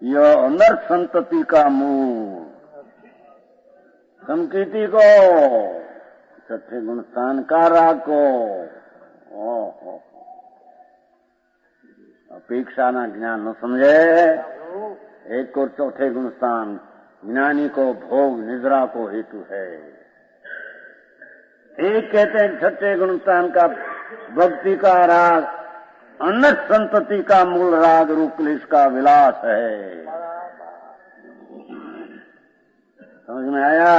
यह अनर्थ संतति का मूल संकीर्ति को, छठे गुणस्थान का राग को, अपेक्षा ना ज्ञान न समझे। एक और चौथे गुणस्थान ज्ञानी को भोग निद्रा को हेतु है। एक कहते हैं छठे गुणस्थान का भक्ति का राग अनर्थ संतति का मूल राग रूप क्लेश का विलास है। समझ में आया।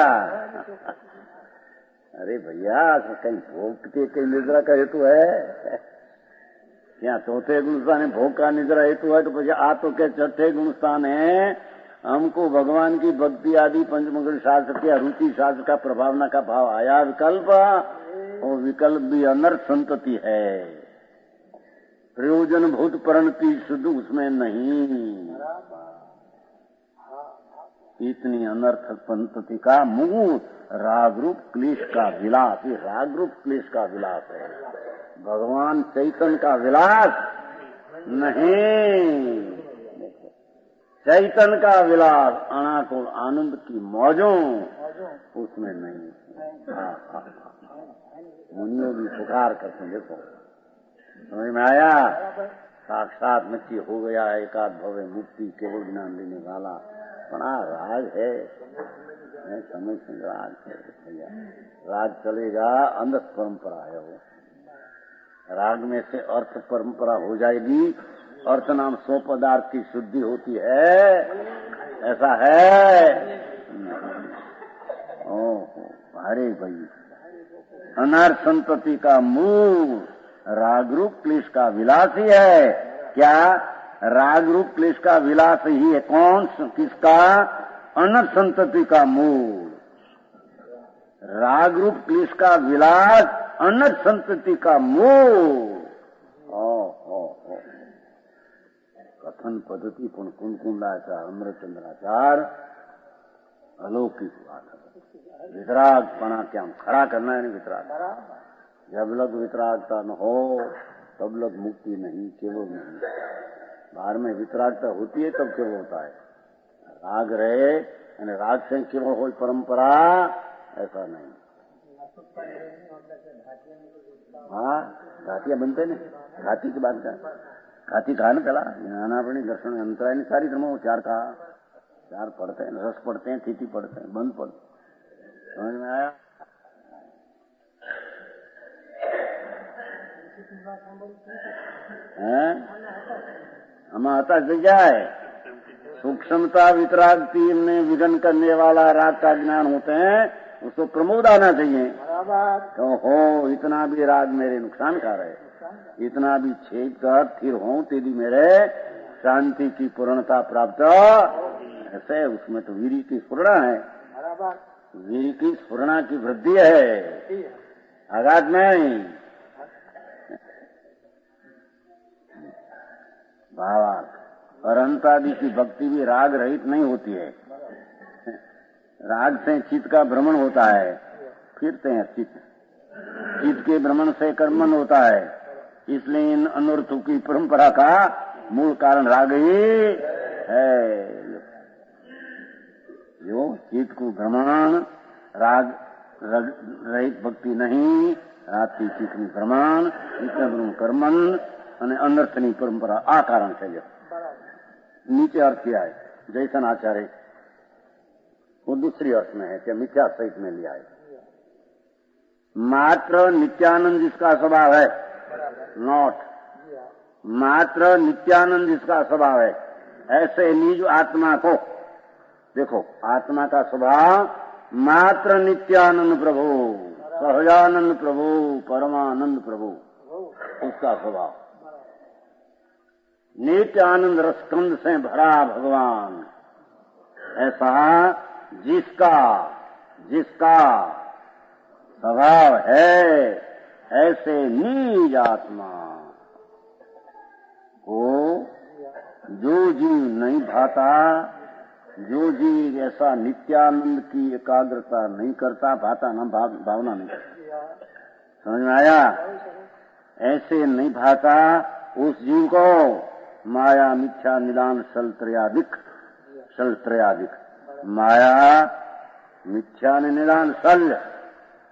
अरे भैया कहीं भोग के कहीं निद्रा का हेतु है, यहाँ चौथे गुणस्थान है भोग का निद्रा हेतु है, तो भैया आ तो क्या छठे गुणस्थान है, हमको भगवान की भक्ति आदि पंचमंगल शास्त्र के अरुचि शास्त्र का प्रभावना का भाव आया विकल्प, और विकल्प भी अनर्थ संतति है, प्रयोजन भूत परिणति शुद्ध उसमें नहीं। इतनी अनर्थ संतति का मूल राग रूप क्लेश का विलास, ये राग रूप क्लेश का विलास है, भगवान चैतन्य का विलास नहीं। चैतन्य का विलास अनाकुल आनंद की मौजों उसमें नहीं। मुनियों भी पुकार करते, देखो समझ में आया। साक्षात नित्य हो गया एकाद भव्य मुक्ति केवल ज्ञान देने वाला, बड़ा राग है, समझ से राग है भैया। राग चलेगा अंध परंपरा है वो, राग में से अर्थ परंपरा हो जाएगी, अर्थ नाम 100 पदार्थ की शुद्धि होती है, ऐसा है। ओहो अरे भाई अनर्थ संतति का मूल राग रूप क्लेश का विलास ही है। क्या राग रूप क्लेश का विलास ही है? कौन किसका? अनर्थ संतति का मूल। राग रूप क्लेश का विलास अनर्थ संतति का मूल। कथन पद्धति कुंकुंडाचार अमृतचंद्राचार अलौकिक बात है। वितरागपना क्या खड़ा करना है? वितराग जब लग वितरागता न हो तब लग मुक्ति नहीं, केवल नहीं। बाहर में वितरागता होती है तब केवल होता है। राग रहे यानी राग से केवल हो परंपरा, ऐसा नहीं। हाँ, घाटिया बनते नहीं, घाटी की बात कर, घाटी कहा ना पहला ज्ञानापणी दर्शन अंतराय सारी क्रमों चार कहा। चार पढ़ते हैं, रस पढ़ते हैं, थिति पढ़ते हैं, बंद पढ़ते, समझ में आया? हमें आता जगह सूक्ष्मता वितराग तीन में विघन करने वाला राग का ज्ञान होते हैं, उसको प्रमोद आना चाहिए। तो हो इतना भी राग मेरे नुकसान कर है, इतना भी छेद कर स्थिर हो तेरी मेरे शांति की पूर्णता प्राप्त। ऐसे उसमें तो वीर की स्फुरणा है, वीर की स्फुरणा की वृद्धि है, आघात नहीं। भावार्थ और अंतादि की भक्ति भी राग रहित नहीं होती है। राग से चित्त का भ्रमण होता है, फिरते हैं चित्त, चित्त के भ्रमण से कर्मन होता है। इसलिए इन अनर्थों की परंपरा का मूल कारण राग ही है। जो चित्त को भ्रमण राग रहित भक्ति नहीं, रात्रि चित्त में भ्रमण इतना कर्मन અને અનર્થની પરંપરા આ કારણ છે। नीचे अर्थ किया है जैसन आचार्य, वो दूसरी अर्थ में है कि मिथ्या सहित में लिया है। मात्र नित्यानंद जिसका स्वभाव है, नॉट मात्र नित्यानंद जिसका स्वभाव है, ऐसे निज आत्मा को देखो। आत्मा का स्वभाव मात्र नित्यानंद प्रभु, सहजानंद प्रभु, परमानंद प्रभु, उसका स्वभाव नित्य आनंद रसकंद से भरा भगवान। ऐसा जिसका जिसका स्वभाव है, ऐसे निज आत्मा को जो जीव नहीं भाता, जो जीव ऐसा नित्यानंद की एकाग्रता नहीं करता, भाता न भावना नहीं करता, समझ में आया? ऐसे नहीं भाता उस जीव को माया मिथ्या निदान सलत्रयादिक माया मिथ्या निदान सल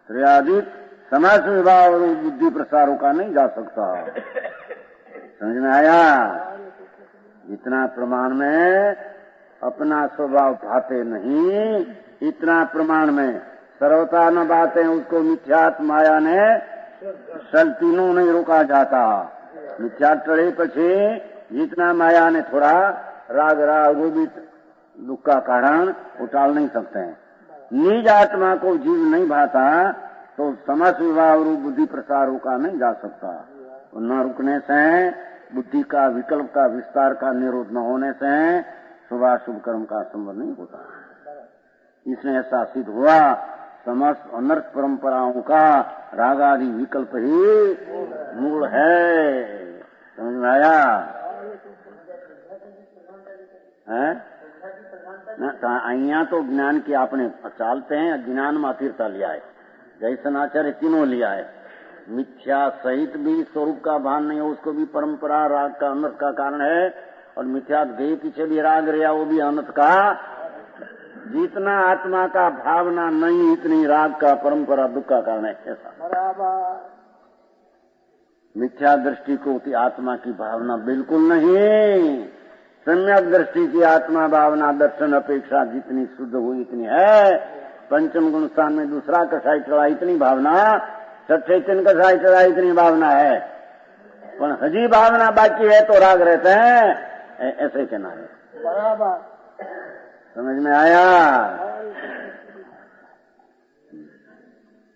त्रयादिक समाज विभाव और बुद्धि प्रसारों का नहीं जा सकता। समझ में आया? इतना प्रमाण में अपना स्वभाव भाते नहीं, इतना प्रमाण में सर्वथा न बातें उसको मिथ्यात माया ने सल तीनों नहीं रोका जाता। मिथ्या टळे पछी जितना माया ने थोड़ा राग रोबित दुख का कारण वो टाल नहीं सकते हैं। निज आत्मा को जीव नहीं भाता तो समस्त विवाह और बुद्धि प्रसार का नहीं जा सकता। न रुकने से बुद्धि का विकल्प का विस्तार का निरोध न होने से शुभ कर्म का संबंध नहीं होता। इसने ऐसा सिद्ध हुआ समस्त अनर्थ परंपराओं का रागादि विकल्प ही मूल है। समझ में आया? અહીંયા तो ज्ञान की आपने चालते हैं, ज्ञान में अतीरता लिया है, जैसन आचार्य तीनों लिया है। मिथ्या सहित भी स्वरूप का भान नहीं है, उसको भी परंपरा राग का अनर्थ का कारण है, और मिथ्या देह पीछे भी राग रहा, वो भी अनर्थ का। जितना आत्मा का भावना नहीं, इतनी राग का परंपरा दुख का कारण है। ऐसा बराबर मिथ्या दृष्टि को आत्मा की भावना बिल्कुल नहीं। सम्यक दृष्टि की आत्मा भावना दर्शन अपेक्षा जितनी शुद्ध हुई इतनी है। पंचम गुण स्थान में दूसरा कसाई चढ़ा इतनी भावना, छठे चिन्ह कसाई चढ़ा इतनी भावना है, पर हजी भावना बाकी है तो राग रहते हैं। ऐसे कहना है बराबर। समझ में आया?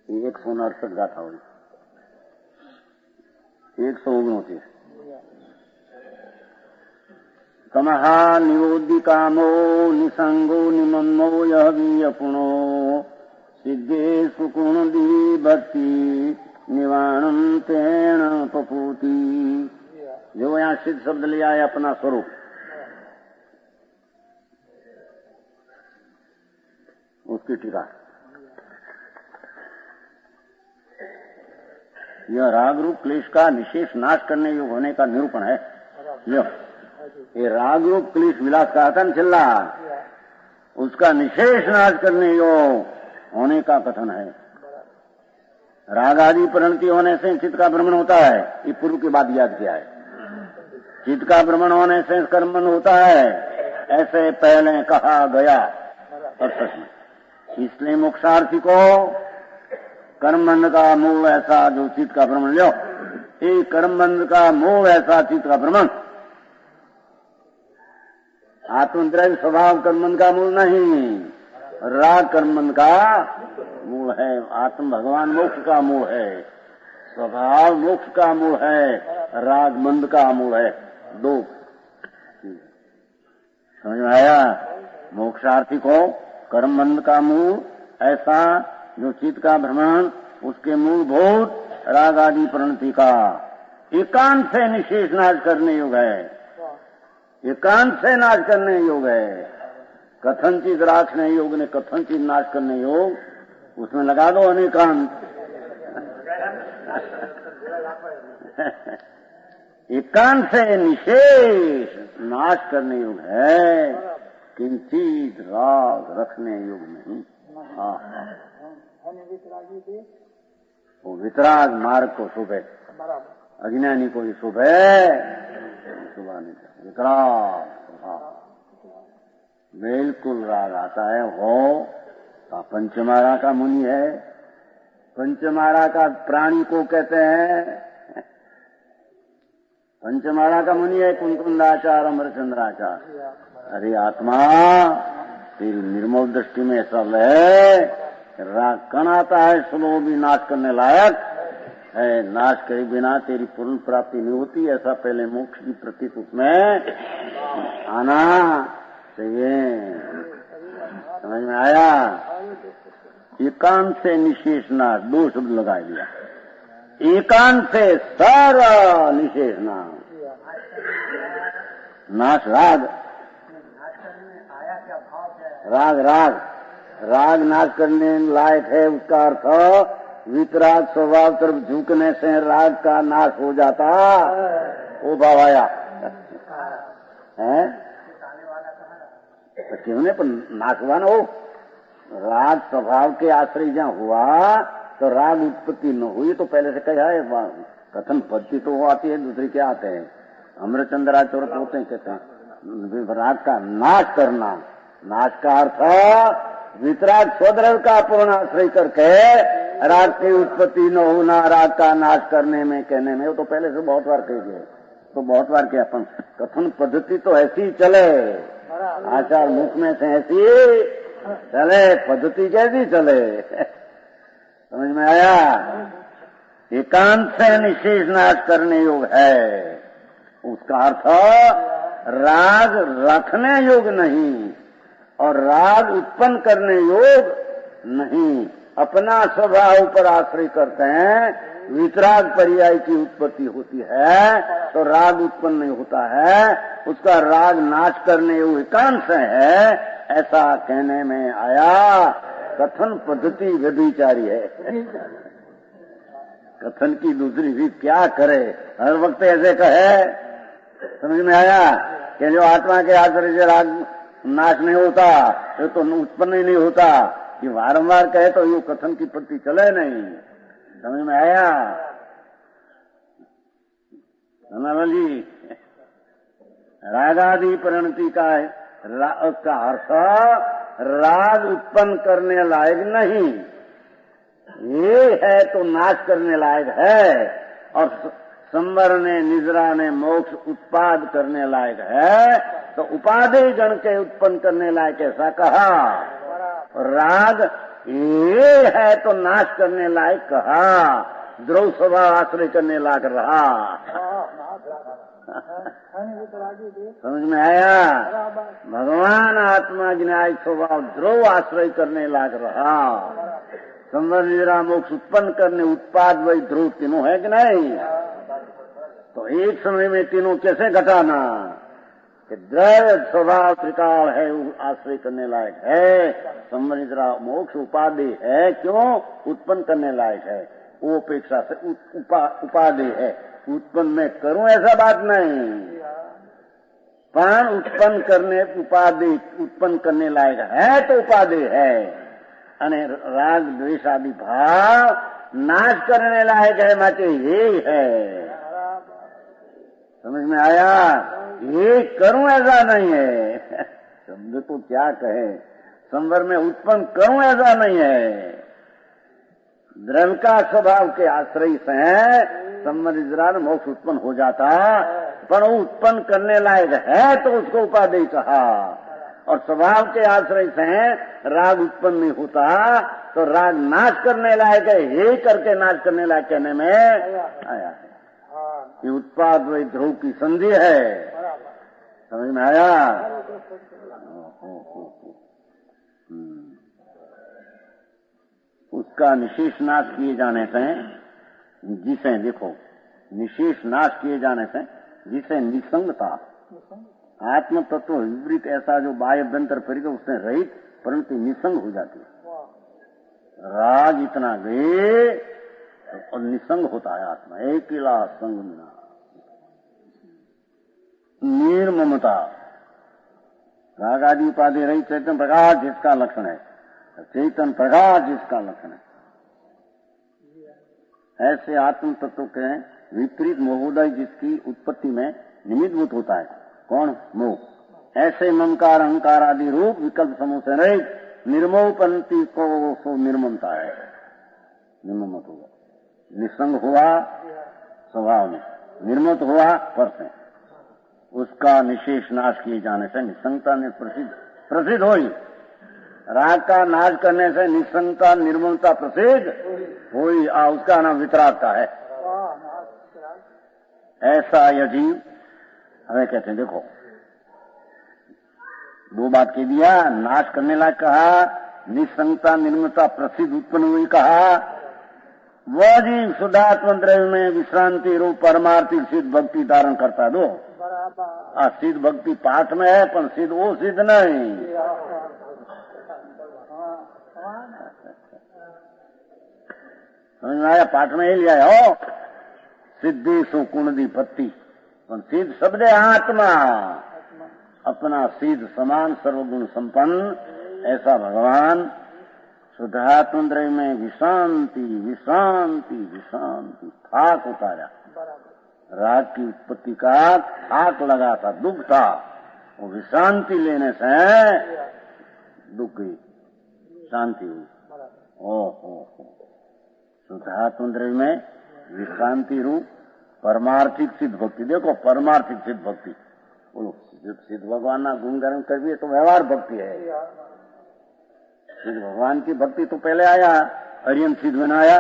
169 गाथा हुई, 169 तमहा निवोद्धि कामो निसंगो निमन्नो यह वियपुणो सिद्धे सुकुण दी भक्ति निवाणम तेण पपूति। जो यहाँ सिद्ध शब्द लिया है अपना स्वरूप, उसकी टीका। यह राग रूप क्लेश का निशेष नाश करने योग्य होने का निरूपण है। ये राग रूप क्लेश विलास का कथन चल रहा, उसका निशेष नाश करने योग्य होने का कथन है। राग आदि परिणति होने से चित्त का भ्रमण होता है, ये पूर्व की बात याद किया है। चित्त का भ्रमण होने से कर्म बंध होता है, ऐसे पहले कहा गया और सच में। इसलिए मोक्षार्थी को कर्म बंध का मूल ऐसा जो चित्त का भ्रमण लो, ये कर्म बंध का मूल ऐसा चित्त का भ्रमण। आत्मद्रव्य स्वभाव कर्मबंध का मूल नहीं, राग कर्मबंध का मूल है। आत्म भगवान मोक्ष का मूल है, स्वभाव मोक्ष का मूल है, राग बंध का मूल है। दो समझ में आया? मोक्षार्थी को कर्म बंध का मूल ऐसा जो चित्त का भ्रमण, उसके मूलभूत राग आदि परिणति का एकांत से निशेष नाश करने योग्य है, एकांत से नाश करने योग्य है। कथनचित राखने योग्य ने कथनचित नाश करने योग, उसमें लगा दो अनेकांत। एकांत से निशेष नाश करने योग है, किंचित राग रखने योग नहीं। हाँ, वो वितराग मार्ग को शुभ है, अज्ञानी को भी शुभ है, शुभ नहीं। वितराग बिल्कुल राग आता है हो तो पंचमारा का मुनि है। पंचमारा का प्राणी को कहते हैं, पंचमारा का मुनि है कुंकुंदाचार अमरचंद्राचार। अरे आत्मा तेरी निर्मल दृष्टि में सब है, राग कण आता है स्लो भी नाश करने लायक है, नाश करे बिना तेरी पूर्ण प्राप्ति नहीं होती। ऐसा पहले मोक्ष की प्रतीत उसमें आना चाहिए। समझ में आया? एकांत से निशेष नाश, दो शब्द लगा दिया। एकांत से सारा निशेष नाश, राग राग राग राग नाश करने लायक है। उसका अर्थ वितराग स्वभाव तरफ झुकने से राग का नाश हो जाता, वो भाव आया है। तो क्यों नहीं, पर नाश हुआ ना हो। राग स्वभाव के आश्रय जहाँ हुआ तो राग उत्पत्ति न हुई, तो पहले से कहा है कथन पद्धति तो वो आती है, दूसरी क्या आते हैं अमृतचंद्राचार्य होते हैं, कहते हैं राग का नाश करना। नाश का अर्थ वितराग स्वद्रव्य का पूर्ण आश्रय करके राग की उत्पत्ति न होना, राग का नाश करने में कहने में, वो तो पहले से बहुत बार कह गए, तो बहुत बार किया। अपन कथन पद्धति तो ऐसी चले, आचार मुख में से ऐसी चले, पद्धति कैसी चले। समझ में आया? एकांत से निशेष नाश करने योग है, उसका अर्थ राग रखने योग नहीं और राग उत्पन्न करने योग नहीं। अपना स्वभाव पर आश्रय करते हैं, वितराग पर्याय की उत्पत्ति होती है तो राग उत्पन्न नहीं होता है, उसका राग नाश करने योग एकांत से है, ऐसा कहने में आया। कथन पद्धति व्यभिचारी है। कथन की दूसरी रीत क्या करे, हर वक्त ऐसे कहे। समझ में आया कि जो आत्मा के आश्रय से राग नाश नहीं होता तो उत्पन्न ही नहीं होता, कि बारंबार कहे तो ये कथन की पद्धति चले नहीं। समझ में आया जी? रागादि परिणति का अर्थ राग उत्पन्न करने लायक नहीं, ये है तो नाश करने लायक है, और संवर ने निद्रा ने मोक्ष उत्पाद करने लायक है, तो उपाधि गण के उत्पन्न करने लायक ऐसा कहा। राग ये है तो नाश करने लायक कहा, द्रव स्वभाव आश्रय करने लायक रहा। समझ में आया? भगवान आत्मा न्याय स्वभाव द्रव आश्रय करने लायक रहा। संवर निद्रा मोक्ष उत्पन्न करने उत्पाद वही ध्रुव तीनों है कि नहीं? तो एक समय में तीनों कैसे घटाना कि द्रव्य स्वभाव त्रिकाल है, आश्रय करने लायक है। संवर निद्रा मोक्ष उपाधि है, क्यों? उत्पन्न करने लायक है। वो अपेक्षा से उपाधि है, उत्पन्न मैं करूं ऐसा बात नहीं, पर उत्पन्न करने उपाधि उत्पन्न करने लायक है तो उपाधि है। અને રાગ દ્વેષ આદि भाव नाश करने लायक है, माटे ये है। समझ में आया? ये करूं ऐसा नहीं है। शब्द तो क्या कहे, संवर में उत्पन्न करूं ऐसा नहीं है। द्रव्य का स्वभाव के आश्रय से संवर निद्रा मोक्ष उत्पन्न हो जाता, पर वो उत्पन्न करने लायक है तो उसको उपाधि कहा। और स्वभाव के आश्रय से राग उत्पन्न नहीं होता, तो राग नाश करने लायक है, हे करके नाश करने लायक कहने में आया है। ये उत्पाद वही ध्रुव की संधि है। समझ में आया? उसका निशेष नाश किए जाने से, जिसे देखो निशेष नाश किए जाने से जिसे निसंगता आत्म तत्व विपरीत ऐसा जो बाह्य अभ्यंतर परिकर उसने रहित परंतु निसंग हो जाती है। राग इतना गए और निसंग होता है आत्मा, अकेला संग मिला। निर्ममता राग आदि उपाधि रही चैतन्य प्रकाश जिसका लक्षण है, चैतन्य प्रकाश जिसका लक्षण है, ऐसे आत्म तत्व के विपरीत मोहोदय जिसकी उत्पत्ति में निमित्तभूत होता है। कौन? मोह। ऐसे ममकार अहंकार आदि रूप विकल्प समूह से रहित निर्मोह पंक्ति को सो निर्ममता है। निर्ममत हुआ, निसंग हुआ स्वभाव में, निर्मत हुआ पर से। उसका निशेष नाश किए जाने से निसंगता ने प्रसिद्ध हुई। राग का नाश करने से निसंगता निर्मलता प्रसिद्ध हुई। उसका नाम वितरागता है। ऐसा यह जीव हमें कहते हैं। देखो दो बात कह दिया, नाश करने लायक कहा, निसंगता निर्मलता प्रसिद्ध उत्पन्न हुई कहा। वह जीव शुद्धात्म द्रव्य में विश्रांति रूप परमार्थिक सिद्ध भक्ति धारण करता। दो सिद्ध भक्ति पाठ में है, पर सिद्ध वो सिद्ध नहीं। समझ में आया? पाठ में ही लिया हो, सिद्धि सुकुंडी पत्ती, सिद्ध शब्द है आत्मा, अपना सिद्ध समान सर्वगुण संपन्न ऐसा भगवान शुद्धात्म द्रव्य में विश्रांति विश्रांति विश्रांति थाक उतारा। राग की उत्पत्ति का थाक लगा था, दुख था, वो विश्रांति लेने से दुख गई, शांति हुई। ओहो, शुद्धात्म द्रव्य में विश्रांति रूप परमार्थिक सिद्ध भक्ति। देखो परमार्थिक सिद्ध भक्ति, बोलो सिद्ध भगवान ना गुणगान करवी तो व्यवहार भक्ति है। सिद्ध भगवान की भक्ति तो पहले आया, हरियन सिद्ध में आया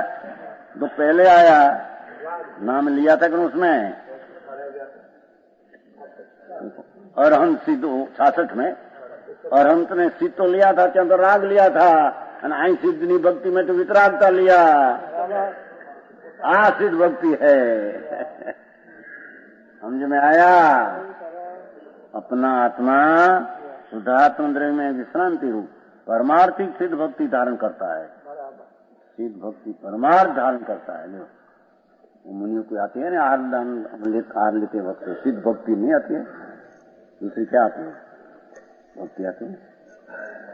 तो पहले आया, नाम लिया था कि उसमें अरहंत सिद्ध 66 में अरहंत ने सिद्ध तो लिया था, क्या तो राग लिया था, आई सिद्धनी भक्ति में तो वितरागता लिया। सिद्ध भक्ति है। समझ में आया? अपना आत्मा शुद्धात्म द्रव्य में विश्रांति रूप परमार्थिक सिद्ध भक्ति धारण करता है। सिद्ध भक्ति परमार्थ धारण करता है। मुनियों को आती है ना हार लेते वक्त सिद्ध भक्ति नहीं आती है, दूसरी क्या आती है? भक्ति आती है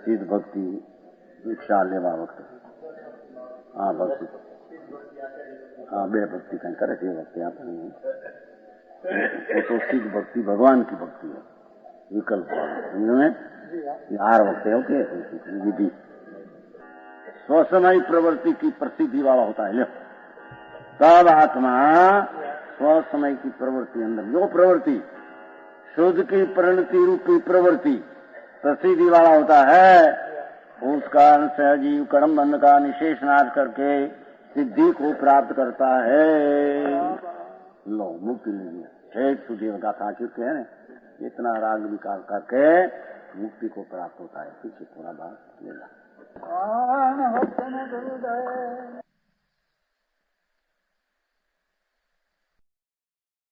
सिद्ध भक्ति दीक्षा लेवा वक्त। भक्ति बे भक्ति कहीं करे थे वक्त आता नहीं है। तो सिद्ध भक्ति भगवान की भक्ति है, विकल्प में यार वक्त है। ओके, विधि स्वसमय प्रवृत्ति की प्रसिद्धि वाला होता है। तब आत्मा स्वसमय की प्रवृत्ति अंदर जो प्रवृत्ति शुद्ध की परिणति रूपी प्रवृत्ति प्रसिद्धि वाला होता है। उस कारण से जीव कर्म बंध का निशेष नाश करके सिद्धि को प्राप्त करता है। लो मुक्ति मिली ठेठ सुधीर गाथा चुके हैं, इतना राग विकार करके मुक्ति को प्राप्त होता है। पीछे थोड़ा बात लेना।